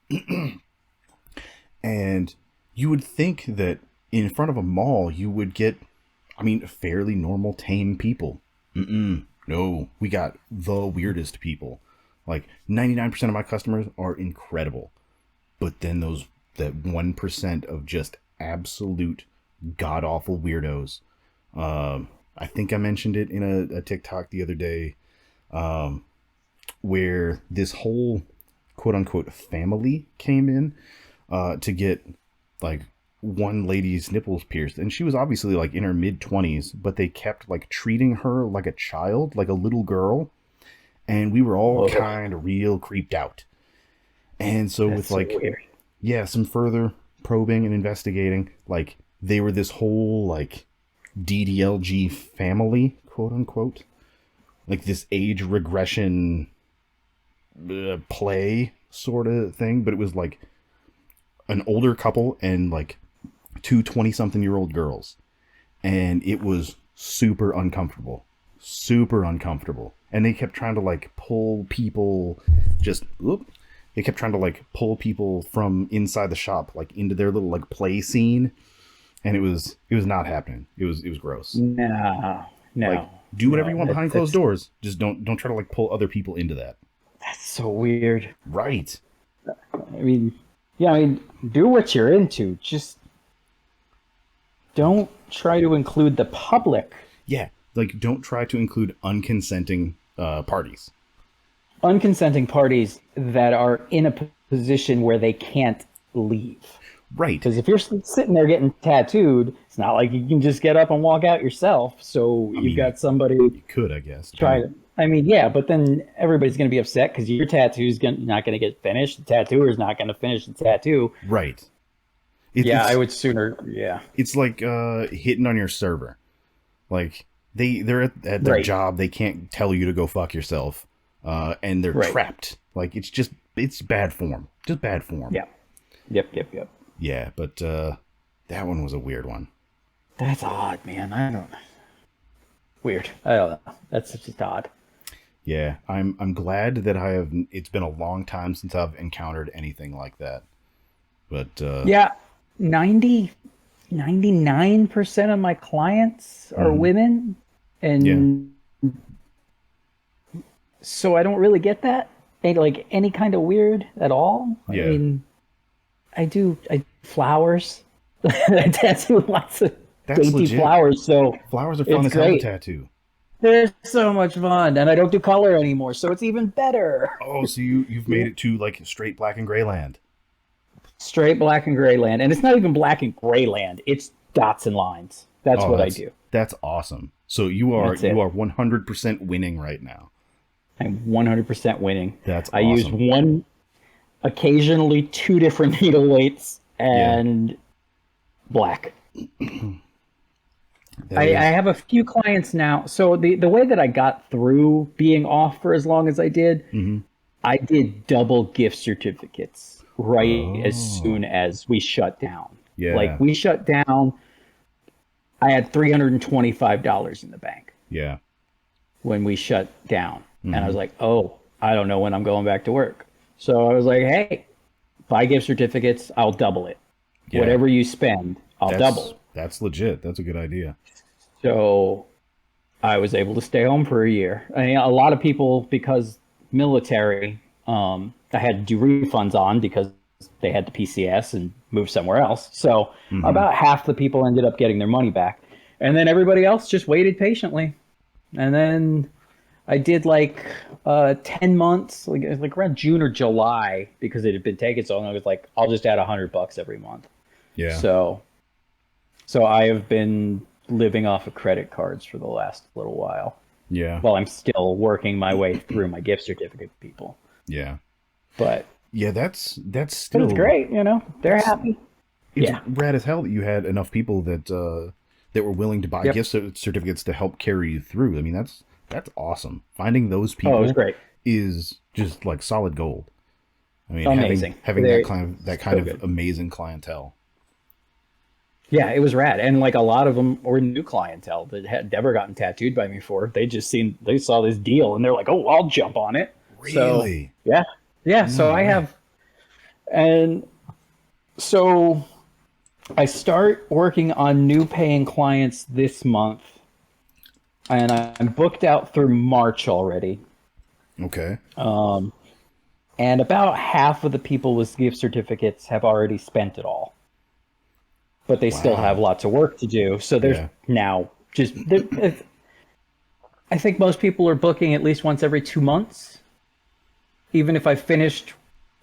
And you would think that in front of a mall you would get, I mean, fairly normal, tame people. No, we got the weirdest people. Like 99% of my customers are incredible, but then that 1% of just absolute god awful weirdos. I think I mentioned it in a TikTok the other day, where this whole quote unquote family came in to get like one lady's nipples pierced, and she was obviously like in her mid 20s, but they kept like treating her like a child, like a little girl, and we were all Whoa, kind of real creeped out. And so that's with so like, weird. yeah, some further probing and investigating, like they were this whole like DDLG family, quote unquote, like this age regression play sort of thing, but it was like an older couple and like two 20-something-year-old girls, and it was super uncomfortable, and they kept trying to like pull people, just whoop, they kept trying to like pull people from inside the shop like into their little like play scene, and it was not happening. It was gross. No, Like, no, do whatever you no. want behind closed doors, just don't try to like pull other people into that. That's so weird. Right. I mean, yeah, I mean, do what you're into. Just don't try to include the public. Yeah, like don't try to include unconsenting parties. Unconsenting parties that are in a position where they can't leave. Right. Because if you're sitting there getting tattooed, it's not like you can just get up and walk out yourself. So I you've mean, got somebody you could, I guess. try to. I mean, yeah, but then everybody's going to be upset because your tattoo's not going to get finished. The tattooer's not going to finish the tattoo. Right. Yeah, It's I would sooner. Yeah, it's like hitting on your server. Like they're at their right, job, they can't tell you to go fuck yourself, and they're right. trapped. Like it's bad form, just bad form. Yeah, yep. Yeah, but that one was a weird one. That's odd, man. I don't. Weird. I don't know. That's just odd. Yeah, I'm glad that I have. It's been a long time since I've encountered anything like that. But Yeah, 99% of my clients are mhm. women, Yeah, and so I don't really get that. Ain't like any kind of weird at all. I yeah, mean, I flowers. I tattoo lots of that's dainty legit. flowers, so Flowers are fun it's as hell to great. tattoo. They're so much fun, and I don't do color anymore, so it's even better. Oh, so you've made it to like straight black and gray land. Straight black and gray land, and it's not even black and gray land. It's dots and lines. That's Oh, what I that's do. that's awesome. So you are That's it. 100% winning right now. I'm 100% winning. That's I use awesome. one, occasionally two different needle weights, Yeah, and black. that I is. have a few clients now. So the way that I got through being off for as long as I did, Hmm. I did double gift certificates right as Oh, soon as we shut down. Like yeah, we shut down, I had $325 in the bank yeah. when we shut down. And I was Hmm. like, oh, I don't know when I'm going back to work. So I was like, hey, buy gift certificates, I'll double it. Yeah, Whatever you spend, I'll that's double. that's legit. That's a good idea. So I was able to stay home for a year. I mean, a lot of people, because military, I had to do refunds on because they had the PCS and moved somewhere else. So Mm-hmm. about half the people ended up getting their money back. And then everybody else just waited patiently. And then I did like 10 months, like around June or July, because it had been taken so long. I was like, I'll just add $100 every month. Yeah. So I have been living off of credit cards for the last little while. Yeah. While I'm still working my way through my gift certificate people. Yeah. But yeah, that's but still it's great, you know. They're happy. It's Yeah. rad as hell that you had enough people that that were willing to buy Yep. gift certificates to help carry you through. I mean, that's awesome. Finding those people Oh, it was great. is just like solid gold. I mean, Amazing. having They're that kind so of good. amazing clientele. Yeah, it was rad, and like a lot of them were new clientele that had never gotten tattooed by me before. They saw this deal, and they're like, "Oh, I'll jump on it." So, Really? yeah, yeah. So No I way. have, and so I start working on new paying clients this month, and I'm booked out through March already. Okay. And about half of the people with gift certificates have already spent it all. But they still Wow. have lots of work to do. So there's Yeah. now just, I think most people are booking at least once every 2 months. Even if I finished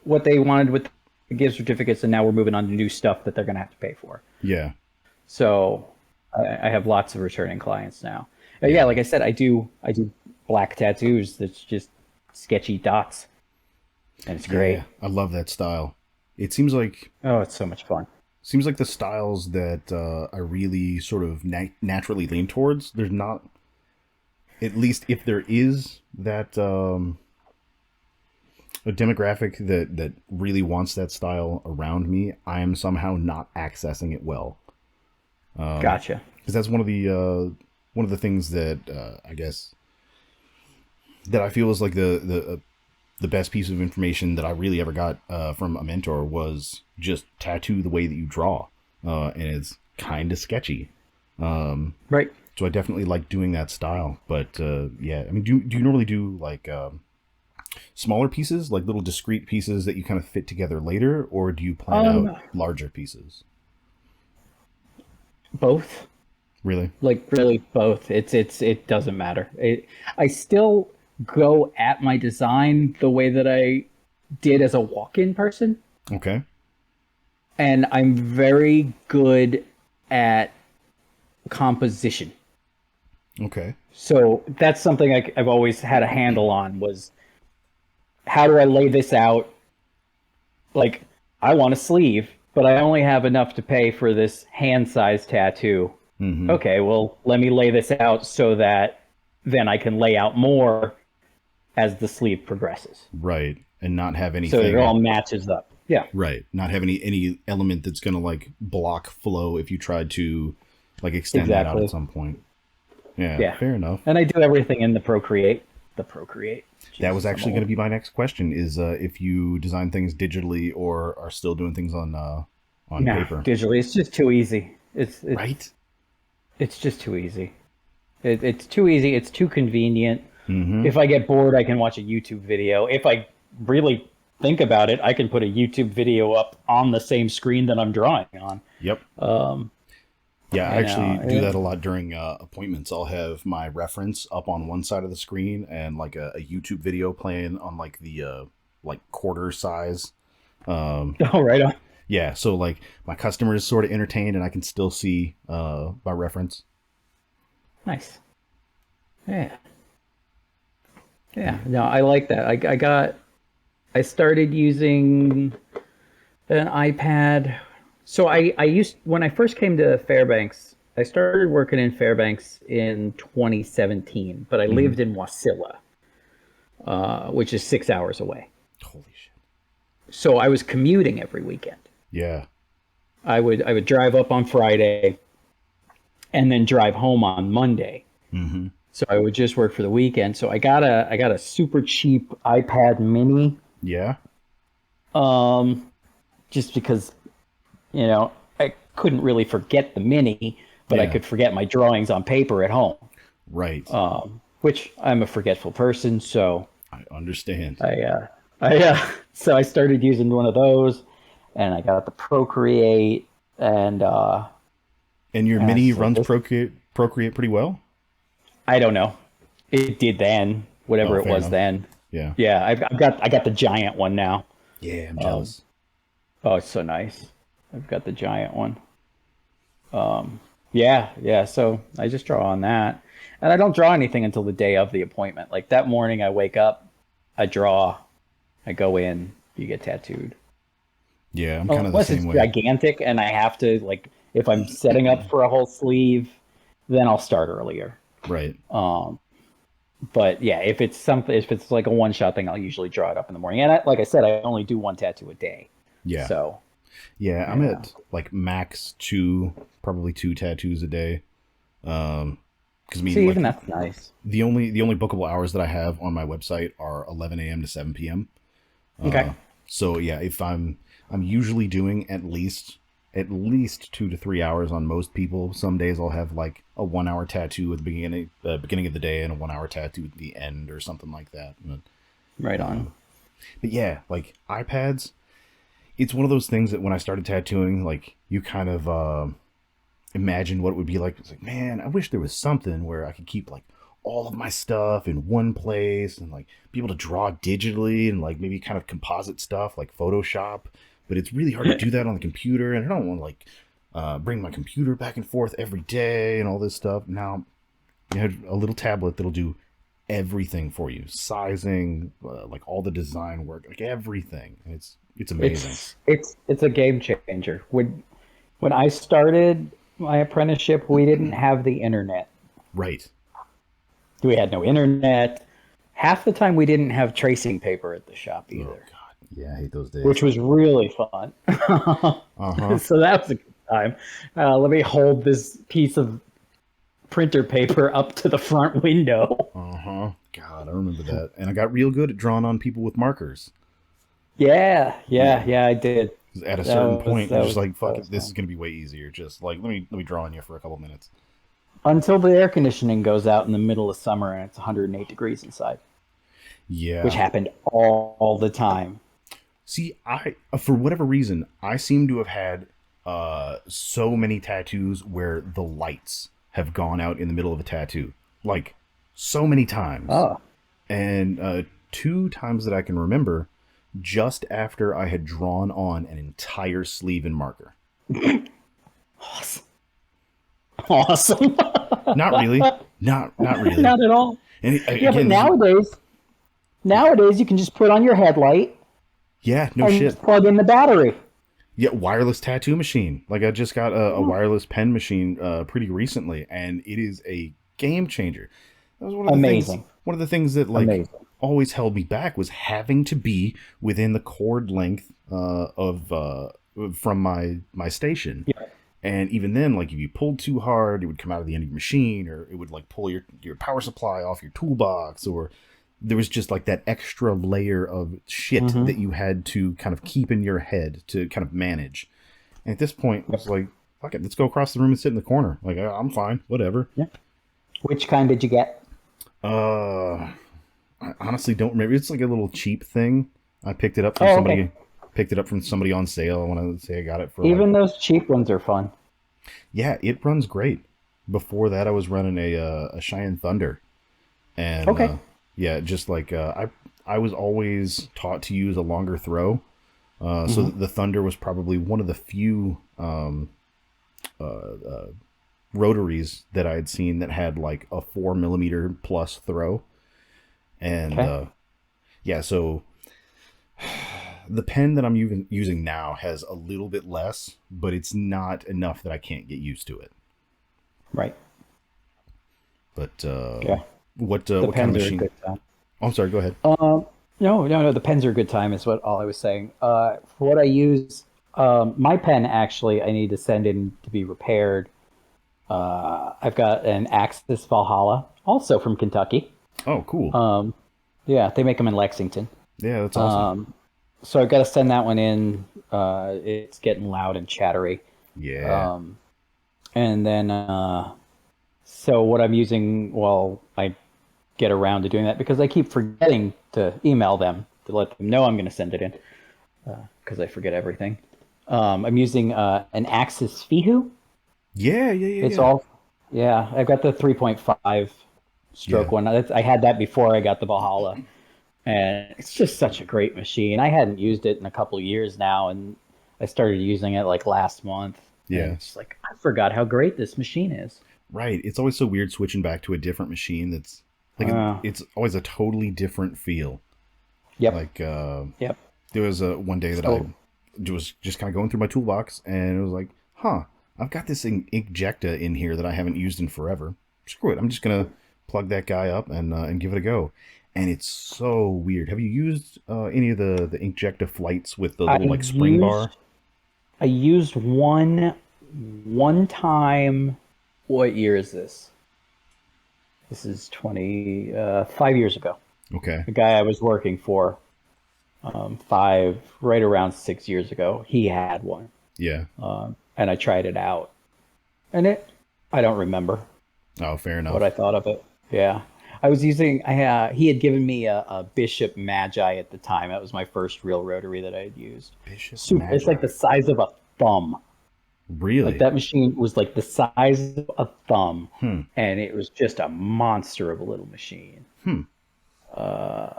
what they wanted with the gift certificates, and now we're moving on to new stuff that they're going to have to pay for. Yeah. So I have lots of returning clients now. Yeah, like I said, I do black tattoos that's just sketchy dots. And it's great. Yeah, I love that style. It seems like Oh, it's so much fun. the styles that I really sort of naturally lean towards. There's not, at least if there is that a demographic that really wants that style around me, I am somehow not accessing it well. Gotcha. Because that's one of the things that I guess that I feel is like the best piece of information that I really ever got from a mentor was just tattoo the way that you draw, and it's kind of sketchy. Right. So I definitely like doing that style. But yeah, I mean, do you normally do like smaller pieces, like little discrete pieces that you kind of fit together later, or do you plan out larger pieces? Both. Really? Like really both. It doesn't matter. I still go at my design the way that I did as a walk-in person, Okay. and I'm very good at composition. Okay. So that's something I've always had a handle on, was how do I lay this out? Like, I want a sleeve, but I only have enough to pay for this hand-sized tattoo. Mm-hmm. Okay, well, let me lay this out so that then I can lay out more as the sleeve progresses. Right. And not have So anything. it all matches up. Yeah. Right. Not have any element that's gonna like block flow if you tried to like extend that out Exactly. at some point. Yeah. Yeah. Fair enough. And I do everything in the Procreate. That was Jesus, actually I'm going to old. be my next question: is if you design things digitally or are still doing things on No, paper? digitally, it's just too easy. It's Right. It's just too easy. It's too easy. It's too convenient. Mm-hmm. If I get bored, I can watch a YouTube video. If I really think about it, I can put a YouTube video up on the same screen that I'm drawing on. Yep. Yeah, I I actually know, do yeah. that a lot during appointments. I'll have my reference up on one side of the screen and like a YouTube video playing on like the like quarter size. Oh, right on. Yeah, so like my customer is sort of entertained and I can still see my reference. Nice. Yeah. Yeah. No, I like that. I started using an iPad. So I used, when I first came to Fairbanks, I started working in Fairbanks in 2017, but I lived in Wasilla, which is 6 hours away. Holy shit. So I was commuting every weekend. Yeah. I would drive up on Friday and then drive home on Monday. Mm-hmm. So I would just work for the weekend. So I got a super cheap iPad mini, Yeah. just because, you know, I couldn't really forget the mini, but I Yeah. could forget my drawings on paper at home. Right. Which I'm a forgetful person, so I understand. so I started using one of those. and I got the Procreate, and And your mini so runs this, Procreate pretty well. I don't know. It did then, Oh, whatever it fair was enough. then. Yeah. Yeah, I got the giant one now. Yeah, I'm Um, jealous. oh, it's so nice. I've got the giant one. Yeah, yeah. So I just draw on that, and I don't draw anything until the day of the appointment. Like that morning, I wake up, I draw, I go in, you get tattooed. Yeah, I'm kind of the Unless same it's way. gigantic and I have to like, if I'm setting up for a whole sleeve, then I'll start earlier. Right. Um, but yeah, if it's something, if it's like a one shot thing, I'll usually draw it up in the morning. And like I said, I only do one tattoo a day, Yeah. so Yeah, I'm yeah. at like max two, probably two tattoos a day. Because I mean, See, like even that's nice. the only bookable hours that I have on my website are 11 a.m. to 7 p.m. Okay. So yeah, if I'm usually doing at least 2 to 3 hours on most people. Some days I'll have like a 1 hour tattoo at the beginning of the day and a 1 hour tattoo at the end or something like that. Right on. But yeah, like iPads, it's one of those things that when I started tattooing, like you kind of imagine what it would be like. It's like, man, I wish there was something where I could keep like all of my stuff in one place and like be able to draw digitally and like maybe kind of composite stuff like Photoshop. But it's really hard to do that on the computer, and I don't want to like bring my computer back and forth every day and all this stuff. Now you have a little tablet that'll do everything for you, sizing, like all the design work, like everything. And it's amazing. It's a game changer. When I started my apprenticeship, we didn't have the internet. Right. We had no internet. Half the time, we didn't have tracing paper at the shop Oh either, God. Yeah, I hate those which days. was really fun. Uh huh. So that was a good time. Let me hold this piece of printer paper up to the front window. Uh huh. God, I remember that. And I got real good at drawing on people with markers. Yeah, yeah, Yeah. yeah. I did. At a certain point, That you're just was like, that fuck was it, this fun. is gonna be way easier. Just like let me draw on you for a couple minutes. Until the air conditioning goes out in the middle of summer and it's 108 degrees inside, which Yeah. happened all the time. See, I for whatever reason, I seem to have had so many tattoos where the lights have gone out in the middle of a tattoo, like so many times. Oh, And two times that I can remember, just after I had drawn on an entire sleeve in marker. awesome! Awesome. Not really, not really. Not at all. And Yeah, but again, this is nowadays you can just put on your headlight yeah, no and shit. just plug in the battery. Yeah, wireless tattoo machine. Like I just got a Oh, wireless pen machine pretty recently, and it is a game changer. That was one of the things. amazing, One of the things that like amazing. always held me back was having to be within the cord length of from my station. Yeah. And even then, like if you pulled too hard, it would come out of the end of your machine, or it would like pull your power supply off your toolbox, or there was just like that extra layer of shit Mm-hmm. that you had to kind of keep in your head to kind of manage. And at this point, it was like, fuck it, let's go across the room and sit in the corner. Like I'm fine, whatever. Yeah. Which kind did you get? Uh, I honestly don't remember. It's like a little cheap thing. I picked it up from Oh, somebody. okay. Picked it up from somebody on sale. I want to say I got it for like, Even those cheap ones are fun. yeah, it runs great. Before that, I was running a Cheyenne Thunder, and Okay. yeah, just like I was always taught to use a longer throw. So Hmm. the Thunder was probably one of the few rotaries that I had seen that had like a 4 millimeter plus throw, and Okay. yeah, so the pen that I'm using now has a little bit less, but it's not enough that I can't get used to it. Right. But Yeah. what The what kind of pens are a machine? good time. Oh, I'm sorry. Go ahead. No. The pens are a good time. Is what all I was saying. For what I use, my pen actually, I need to send in to be repaired. I've got an Axis Valhalla, also from Kentucky. Oh, cool. Yeah, they make them in Lexington. Yeah, that's awesome. So I've got to send that one in. It's getting loud and chattery. Yeah. And then, so what I'm using while I get around to doing that, because I keep forgetting to email them to let them know I'm going to send it in, because I forget everything. I'm using an Axis Fihu. Yeah, yeah, yeah, It's yeah. all, yeah. I've got the 3.5 Yeah. stroke one. I had that before I got the Valhalla, and it's just such a great machine. I hadn't used it in a couple of years now, and I started using it like last month, and Yeah. it's like I forgot how great this machine is. Right. It's always so weird switching back to a different machine that's like Uh, it's always a totally different feel. yep, Like yep. there was a one day that I So was just kind of going through my toolbox and it was like, huh, I've got this injecta in here that I haven't used in forever. Screw it. I'm just gonna plug that guy up and give it a go. And it's so weird. Have you used any of the Inkjecta flights with the I little like spring bar? used I used one time. What year is this? This is 5 years ago. Okay. The guy I was working for, right around 6 years ago, he had one, Yeah. and I tried it out, and I don't remember Oh, fair what I enough. thought of it. Yeah, I was using. He had given me a Bishop Magi at the time. That was my first real rotary that I had used. Bishop Super. It's like Magi. the size of a thumb. Like Really? that machine was like the size of a thumb, Hmm. and it was just a monster of a little machine. Hmm. Uh,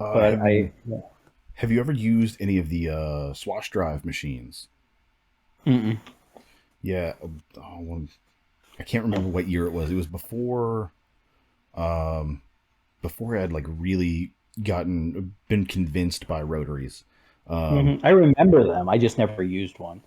Uh, but have you I, have you ever used any of the swash drive machines? mm-mm. Yeah. I can't remember what year it was. It was um, before I had like really been convinced by rotaries. Um, I remember them. I just never used one.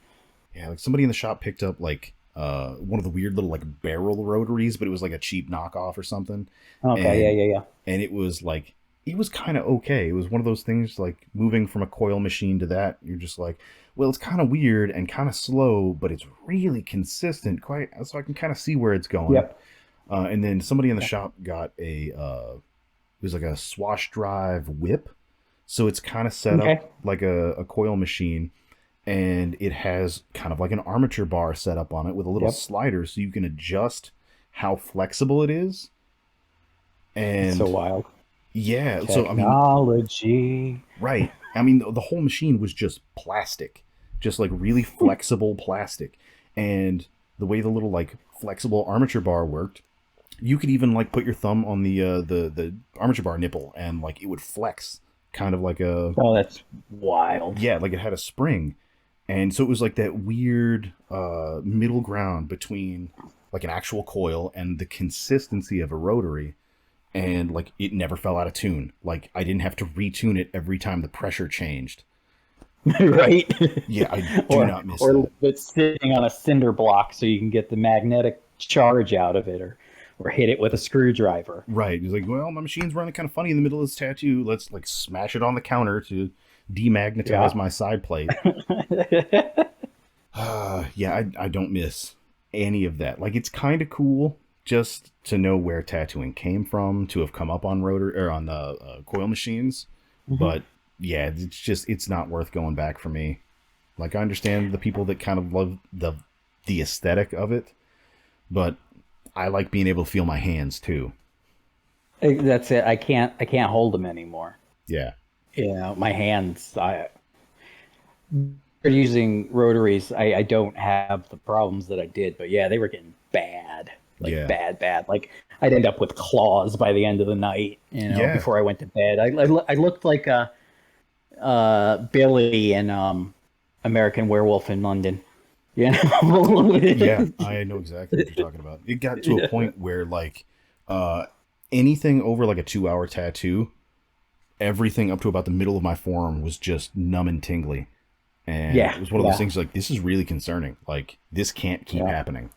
yeah, like somebody in the shop picked up like one of the weird little like barrel rotaries, but it was like a cheap knockoff or something, Okay, and yeah, yeah, it was like it was kind of okay. It was one of those things like moving from a coil machine to that. You're just like, well, it's kind of weird and kind of slow, but it's really consistent. Quite so I can kind of see where it's yeah. going. Yep. And then somebody in the Yeah. shop got it was like a swash drive whip, so it's kind of set up Okay. like a coil machine, and it has kind of like an armature bar set up on it with a little Yep. slider so you can adjust how flexible it is. It's so And wild. yeah, so I mean, Technology. right. I mean, the whole machine was just plastic, just like really flexible plastic. And the way the little like flexible armature bar worked, you could even like put your thumb on the armature bar nipple and like it would flex kind of like a Oh, that's wild. yeah, like it had a spring. And so it was like that weird middle ground between like an actual coil and the consistency of a rotary, and like it never fell out of tune. Like I didn't have to retune it every time the pressure changed. Right? Yeah, I do or not miss or that. it's sitting on a cinder block so you can get the magnetic charge out of it, or hit it with a screwdriver. Right. He's like, well, my machine's running kind of funny in the middle of this tattoo. Let's like smash it on the counter to demagnetize Yeah. my side plate. Yeah, I don't miss any of that. Like, it's kind of cool just to know where tattooing came from, to have come up on rotor or on the coil machines. Mhm. But yeah, it's not worth going back for me. Like, I understand the people that kind of love the aesthetic of it, but I like being able to feel my hands too. That's it. I can't hold them anymore. Yeah, My hands. I for using rotaries. I don't have the problems that I did, but yeah, they were getting bad, like yeah, bad, bad. Like I'd end up with claws by the end of the night. yeah. Before I went to bed, I looked like a Billy in American Werewolf in London. You know? Yeah, I know exactly what you're talking about. It got to a Yeah. point where like uh anything over like a 2 hour tattoo, everything up to about the middle of my forearm was just numb and tingly. And Yeah, it was one of those yeah, things like this is really concerning. Like this can't keep yeah. happening.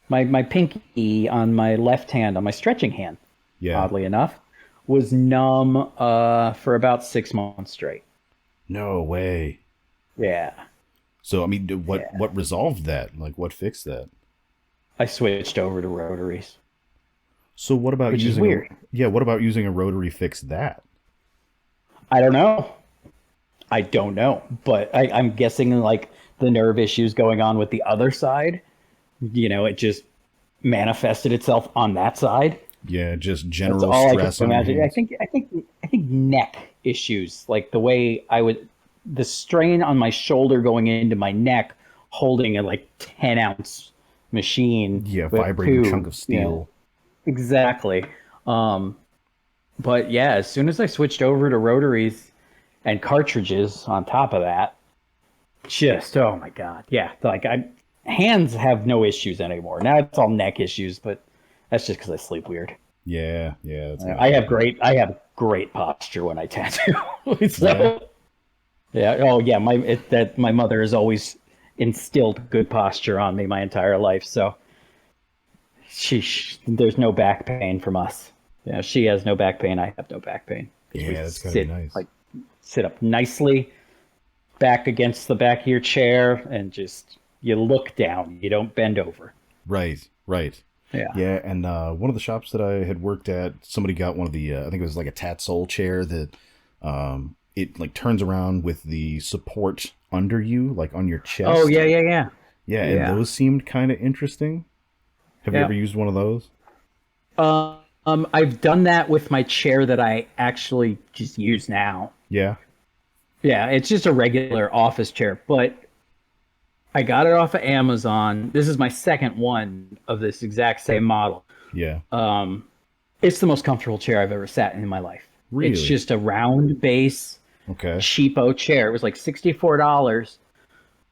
My pinky on my left hand, on my stretching hand, Yeah. oddly enough, was numb for about 6 months straight. No way. Yeah, So I mean, yeah. what resolved that? Like what fixed that? I switched over to rotaries, So what about which is using a weird. yeah, what about using a rotary fix that? I don't know. I don't know, but I'm guessing like the nerve issues going on with the other side. It just manifested itself on that side. Yeah, just That's general all I can stress on your imagine. I hands. think I think I think neck issues, like the way I would the strain on my shoulder going into my neck, holding a like 10-ounce machine Yeah, with vibrating chunk two, of steel. exactly. Um, but yeah, as soon as I switched over to rotaries and cartridges on top of that, just oh my god, yeah, like I hands have no issues anymore. Now it's all neck issues, but that's just because I sleep weird. Yeah, yeah, that's gotta I have happen. great posture when I tattoo. Yeah, So yeah, oh yeah, my mother has always instilled good posture on me my entire life. So there's no back pain from us. Yeah, she has no back pain. I have no back pain because we yeah, that's gotta be nice. sit up nicely, back against the back of your chair, and just you look down. You don't bend over. Right, right. Yeah. Yeah, and one of the shops that I had worked at, somebody got one of the, I think it was like a Tatsole chair that it like turns around with the support under you, like on your Oh chest. yeah, yeah, yeah, Yeah, and yeah, those seemed kind of interesting. Have you yeah. ever used one of those? I've done that with my chair that I actually just use now. Yeah, Yeah, it's just a regular office chair, but I got it off of Amazon. This is my second one of this exact same model. yeah. It's the most comfortable chair I've ever sat in my life. It's Really? just a round base, Okay. cheapo chair. It was like $64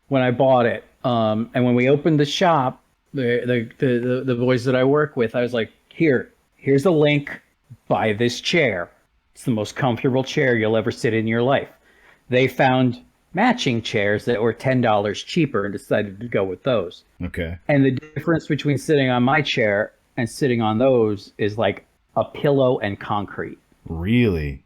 when I bought it. And when we opened the shop, the boys that I work with, I was like, here's a link. Buy this chair. It's the most comfortable chair you'll ever sit in your life. They found matching chairs that were $10 cheaper and decided to go with those. Okay. And the difference between sitting on my chair and sitting on those is like a pillow and concrete. Really?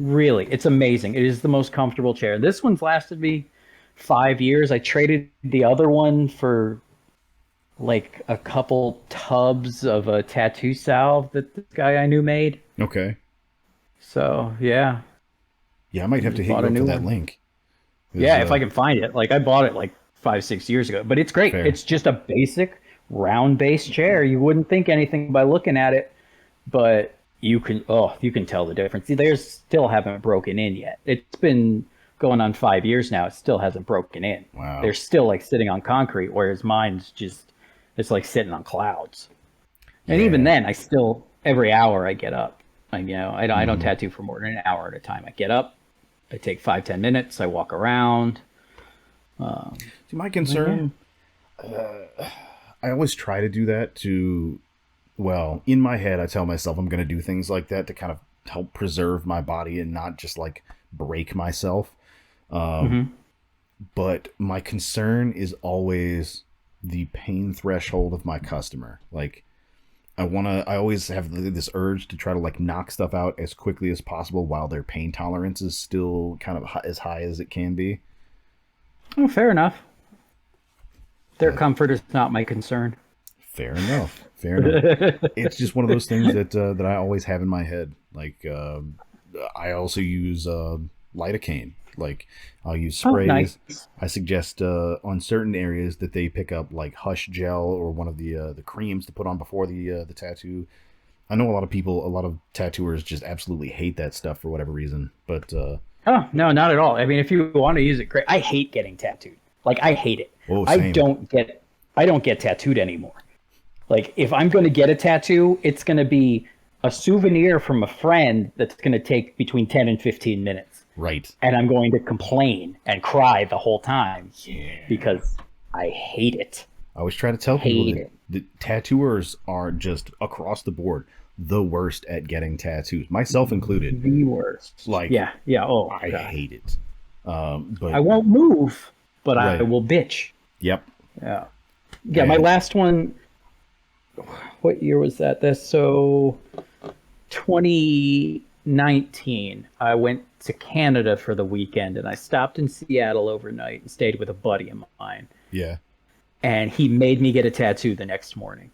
Really, it's amazing. It is the most comfortable chair. This one's lasted me 5 years. I traded the other one for like a couple tubs of a tattoo salve that this guy I knew made. Okay. So yeah, Yeah, I might have to just hit bought you a up for new that one. link. 'Cause, Yeah, if I can find it. Like I bought it like 5, 6 years ago, but it's great. fair. It's just a basic round base chair. You wouldn't think anything by looking at it, but you can tell the difference. See, theirs still haven't broken in yet. It's been going on 5 years now. It still hasn't broken in. Wow. They're still like sitting on concrete, whereas mine's just it's like sitting on clouds. And even Yeah. then, I still every hour I get up. I don't tattoo for more than an hour at a time. I get up, I take 5, 10 minutes, I walk around. See, my concern, I always try to do that well, in my head, I tell myself I'm going to do things like that to kind of help preserve my body and not just like break myself. But my concern is always the pain threshold of my customer. Like, I always have this urge to try to like knock stuff out as quickly as possible while their pain tolerance is still kind of as high as it can be. Oh, fair enough. Their comfort is not my concern. Fair enough. Fair enough. It's just one of those things that I always have in my head. Like, I also use lidocaine. Like, I'll use Oh, sprays. nice. I suggest on certain areas that they pick up like Hush Gel or one of the creams to put on before the tattoo. I know a lot of tattooers just absolutely hate that stuff for whatever reason. But Oh, no, not at all. I mean, if you want to use it, great. I hate getting tattooed. Like, I hate it. oh, same. I don't get tattooed anymore. Like, if I'm going to get a tattoo, it's going to be a souvenir from a friend that's going to take between 10 and 15 minutes. Right. And I'm going to complain and cry the whole time because I hate it. I always try to tell people Hate that it. the tattooers are just across the board the worst at getting tattoos, myself included. The worst. Like, Yeah. Oh, I God. hate it. But I won't move, but I Right. will bitch. yep. Yeah. Yeah, my And- last one, what year was that? So 2019, I went to Canada for the weekend and I stopped in Seattle overnight and stayed with a buddy of mine. Yeah. And he made me get a tattoo the next morning.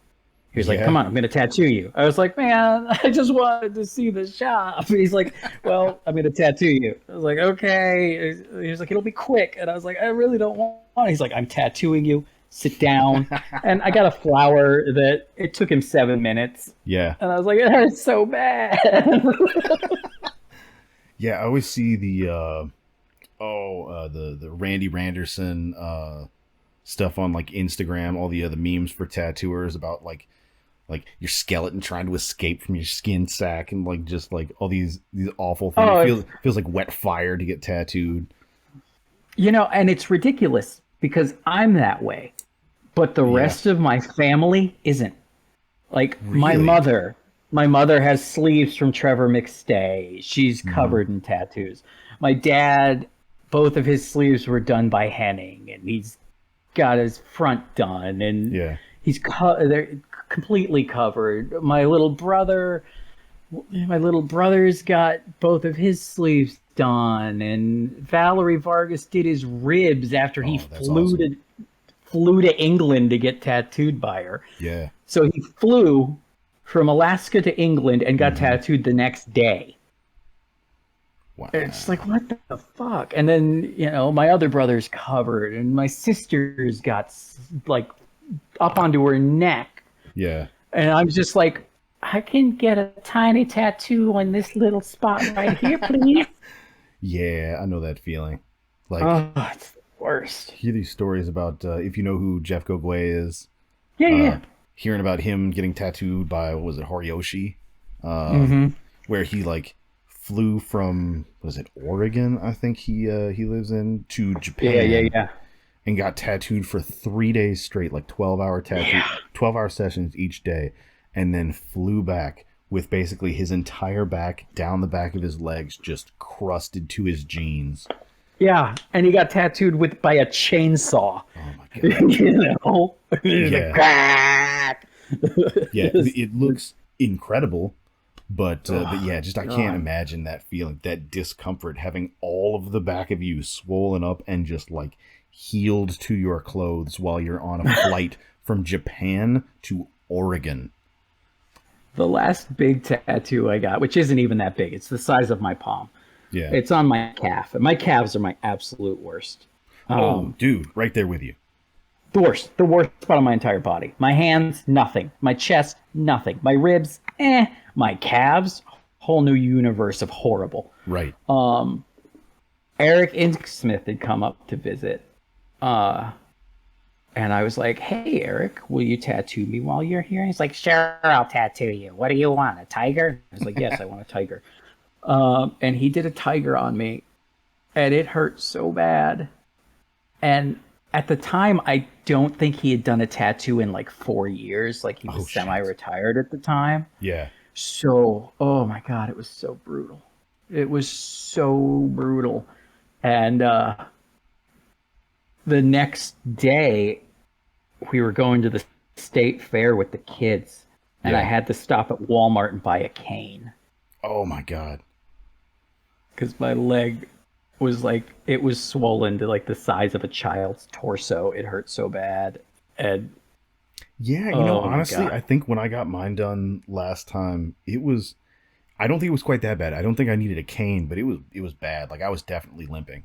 He was like, Yeah. come on, I'm going to tattoo you. I was like, man, I just wanted to see the shop. He's like, well, I'm going to tattoo you. I was like, okay. He was like, it'll be quick. And I was like, I really don't want it. He's like, I'm tattooing you. Sit down. And I got a flower that it took him 7 minutes. Yeah. And I was like, it hurts so bad. Yeah. I always see the the Randy Randerson stuff on like Instagram, all the other memes for tattooers about like your skeleton trying to escape from your skin sack, and like just like all these awful things. Oh, Feels like wet fire to get tattooed. and it's ridiculous because I'm that way, but the Yeah. rest of my family isn't. Like Really? my mother has sleeves from Trevor McStay. She's covered in tattoos. My dad, both of his sleeves were done by Henning, and he's got his front done, and Yeah. they're completely covered. My little brother's got both of his sleeves done, and Valerie Vargas did his ribs after he Oh, that's awesome. flew to England to get tattooed by her. Yeah. So he flew from Alaska to England and got Mm-hmm. tattooed the next day. It's like, Wow. what the fuck? And then, my other brother's covered, and my sister's got like up onto her neck. Yeah. And I'm just like, I can get a tiny tattoo on this little spot right here, please. Yeah, I know that feeling. Like, Oh, it's the worst. hear these stories about if you know who Jeff Gogwe is, Yeah, uh, yeah. hearing about him getting tattooed by, what was it, Horiyoshi, Mm-hmm. where he like flew from, was it Oregon? I think he lives in, to Yeah, yeah, Japan yeah. and got tattooed for 3 days straight, like 12-hour tattoo, 12-hour sessions each day, and then flew back with basically his entire back down the back of his legs just crusted to his jeans. Yeah, and he got tattooed by a chainsaw. Oh my god. you know, He's like, Yeah. "Crack." Yeah, it looks incredible, but Oh, yeah, just I can't God. imagine that feeling, that discomfort, having all of the back of you swollen up and just like healed to your clothes while you're on a flight from Japan to Oregon. The last big tattoo I got, which isn't even that big, it's the size of my palm. Yeah. It's on my calf, and my calves are my absolute worst. Oh, dude, right there with you. The worst spot on my entire body. My hands, nothing. My chest, nothing. My ribs, eh. My calves, whole new universe of horrible. Right. Eric Inksmith had come up to visit. And I was like, hey, Eric, will you tattoo me while you're here? And he's like, sure, I'll tattoo you. What do you want, a tiger? I was like, yes, I want a tiger. And he did a tiger on me, and it hurt so bad. And at the time, I don't think he had done a tattoo in like 4 years. Like he was Oh, shit. semi-retired at the time. Yeah. So, oh my God, it was so brutal. It was so brutal. And the next day, we were going to the state fair with the kids, and I Yeah. had to stop at Walmart and buy a cane Oh my god. because my leg was like, it was swollen to like the size of a child's torso. It hurt so bad. And Yeah, oh my honestly, God. I think when I got mine done last time, I don't think it was quite that bad. I don't think I needed a cane, but it was bad. Like I was definitely limping.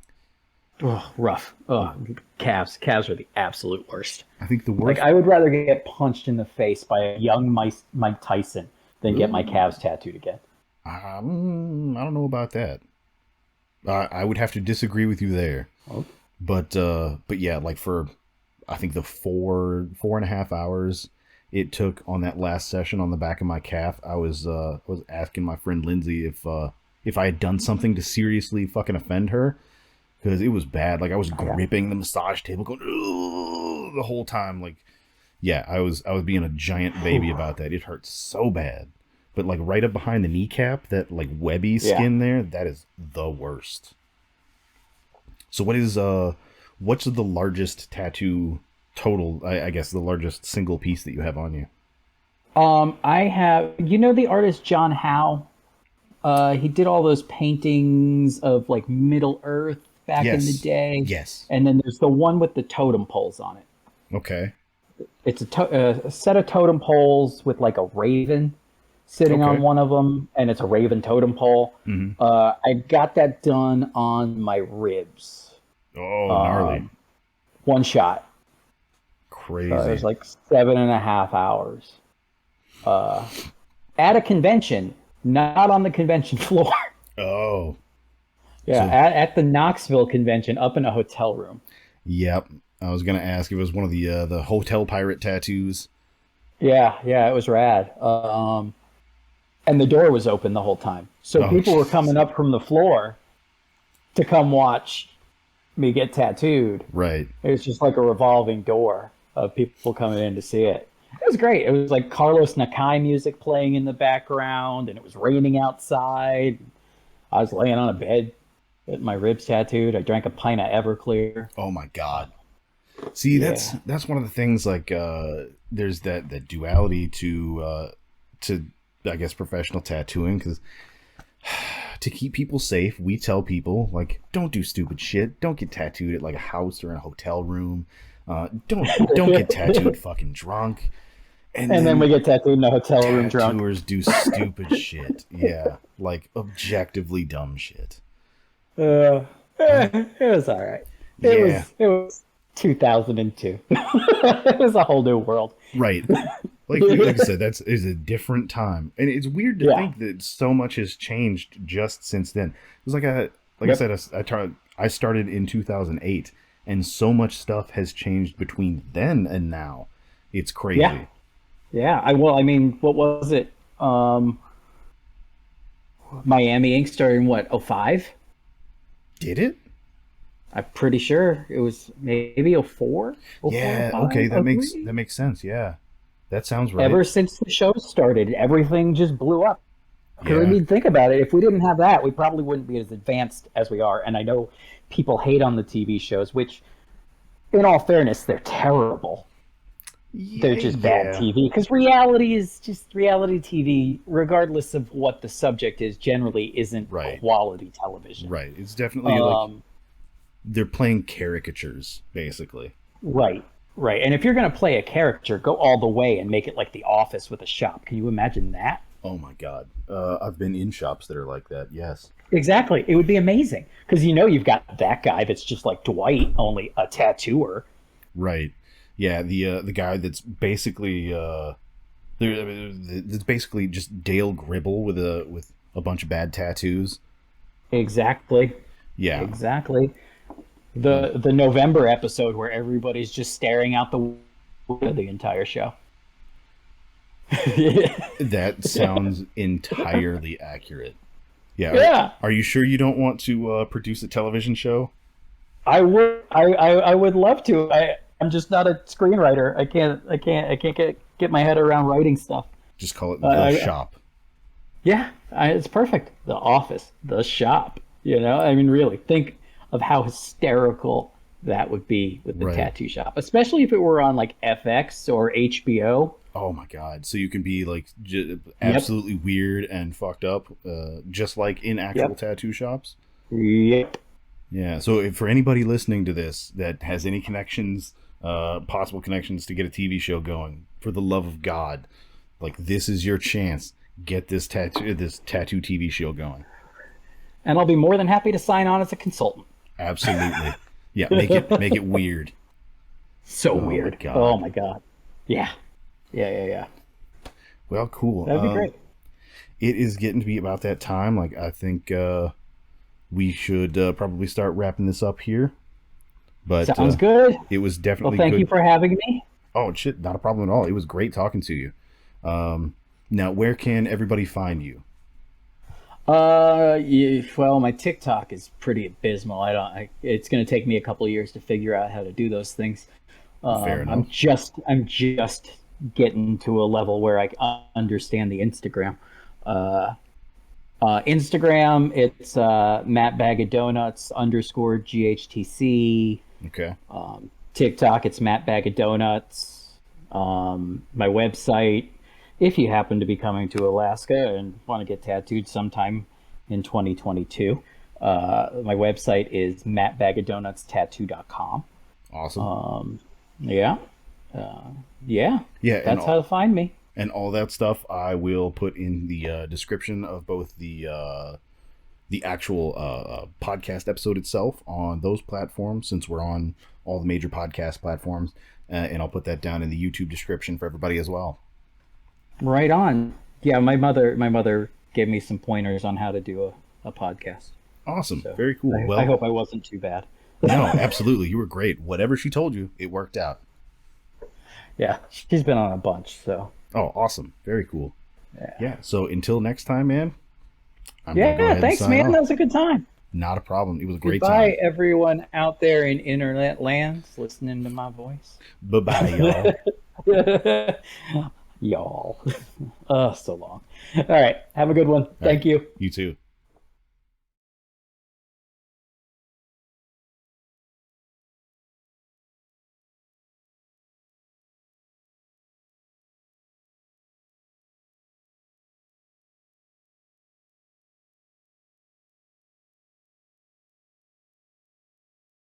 Oh, rough. Oh, calves. Calves are the absolute worst. I think the Like, worst. I would rather get punched in the face by a young Mike Tyson than get my calves tattooed again. I don't know about that. I would have to disagree with you there. Oh. But yeah, like for I think the 4.5 hours it took on that last session on the back of my calf, I was asking my friend Lindsay if I had done something to seriously fucking offend her, because it was bad. Like I was gripping the massage table, going "Ugh," the whole time. Like, yeah, I was being a giant baby about that. It hurt so bad. But like right up behind the kneecap, that like webby Yeah. skin there, that is the worst. So what's the largest tattoo total? I guess the largest single piece that you have on you. I have, the artist John Howe? He did all those paintings of like Middle Earth back in the Yes. day. Yes. And then there's the one with the totem poles on it. Okay. It's a set of totem poles with like a raven sitting on Okay. one of them, and it's a raven totem pole. Mm-hmm. I got that done on my ribs. Oh, gnarly. One shot. Crazy. It was like 7.5 hours. At a convention, not on the convention floor. Oh. Yeah, So, at the Knoxville convention, up in a hotel room. yep. I was gonna ask if it was one of the hotel pirate tattoos. Yeah, yeah, it was rad. And the door was open the whole time, so Oh, people were jeez. coming up from the floor to come watch me get tattooed. Right. It was just like a revolving door of people coming in to see it. It was great. It was like Carlos Nakai music playing in the background, and it was raining outside. I was laying on a bed, getting my ribs tattooed. I drank a pint of Everclear. Oh my God. See, Yeah, that's one of the things. Like, there's that duality to I guess professional tattooing, because to keep people safe, we tell people like, don't do stupid shit. Don't get tattooed at like a house or in a hotel room. Don't get tattooed fucking drunk. And and then we then get tattooed in a hotel room drunk. tattooers do stupid shit. Yeah, like objectively dumb shit. It was all right. Yeah, It was 2002. It was a whole new world. right. Like I said, that's is a different time, and it's weird to Yeah. think that so much has changed just since then. It was like I Yep. said, I started in 2008, and so much stuff has changed between then and now. It's Yeah. crazy. Yeah. I mean, what was it? Miami Ink started in what, '05? Did it? I'm pretty sure it was maybe '04, Yeah. Okay, that makes sense. Yeah, that sounds right. Ever since the show started, everything just blew up. Because I Yeah. mean, think about it. If we didn't have that, we probably wouldn't be as advanced as we are. And I know people hate on the TV shows, which, in all fairness, they're terrible. They're just bad Yeah. TV. Because reality is just reality TV, regardless of what the subject is, generally isn't Right. quality television. Right. It's definitely like Um, they're playing caricatures, basically. right, right. And if you're going to play a character, go all the way and make it like The Office with a shop. Can you imagine that? Oh my God. I've been in shops that are like that. Yes. Exactly. It would be amazing. Because you've got that guy that's just like Dwight, only a tattooer. Right. Yeah. The guy that's basically it's basically just Dale Gribble with a bunch of bad tattoos. Exactly. Yeah. Exactly. The November episode where everybody's just staring out the window the entire show. That sounds entirely accurate. Yeah. Yeah. Are you sure you don't want to produce a television show? I would love to. I'm just not a screenwriter. I can't get my head around writing stuff. Just call it the shop. Yeah, it's perfect. The Office, the shop. I mean, really, think of how hysterical that would be with the Right. tattoo shop, especially if it were on like FX or HBO. Oh my God. So you can be like absolutely weird and fucked up, just like in actual Yep. tattoo shops. Yep. Yeah. So if, for anybody listening to this that has any connections, possible connections to get a TV show going, for the love of God, like this is your chance. Get this tattoo TV show going. And I'll be more than happy to sign on as a consultant. Absolutely. Yeah. Make it weird. So Oh my weird. God. Oh my God. Yeah. Yeah. Well, cool. That'd be great. It is getting to be about that time. Like, I think we should probably start wrapping this up here. But Sounds good. it was Well, definitely thank good. you for having me. Oh shit, not a problem at all. It was great talking to you. Now, where can everybody find you? Well, my TikTok is pretty abysmal. It's going to take me a couple of years to figure out how to do those things. Fair enough. I'm just getting to a level where I understand the Instagram. Instagram, it's Mattbagodonuts _GHTC. Okay. TikTok, it's Mattbagodonuts. My website, if you happen to be coming to Alaska and want to get tattooed sometime in 2022, my website is mattbagodonutstattoo.com. Awesome. Yeah. Yeah. Yeah, and That's how to find me. and all that stuff I will put in the description of both the actual podcast episode itself on those platforms, since we're on all the major podcast platforms, and I'll put that down in the YouTube description for everybody as well. Right on. Yeah, my mother gave me some pointers on how to do a podcast. Awesome. So Very cool. I Well, hope I wasn't too bad. no, absolutely. You were great. Whatever she told you, it worked out. Yeah, she's been on a bunch. So Oh, awesome. Very cool. yeah, Yeah. So until next time, man, I'm going to go yeah. ahead and Thanks, sign man. That off. was a good time. Not a problem. It was a great Goodbye, time. everyone out there in internet lands listening to my voice. Bye bye, y'all. Y'all. So long. All right. Have a good one. All right. Thank you. You too.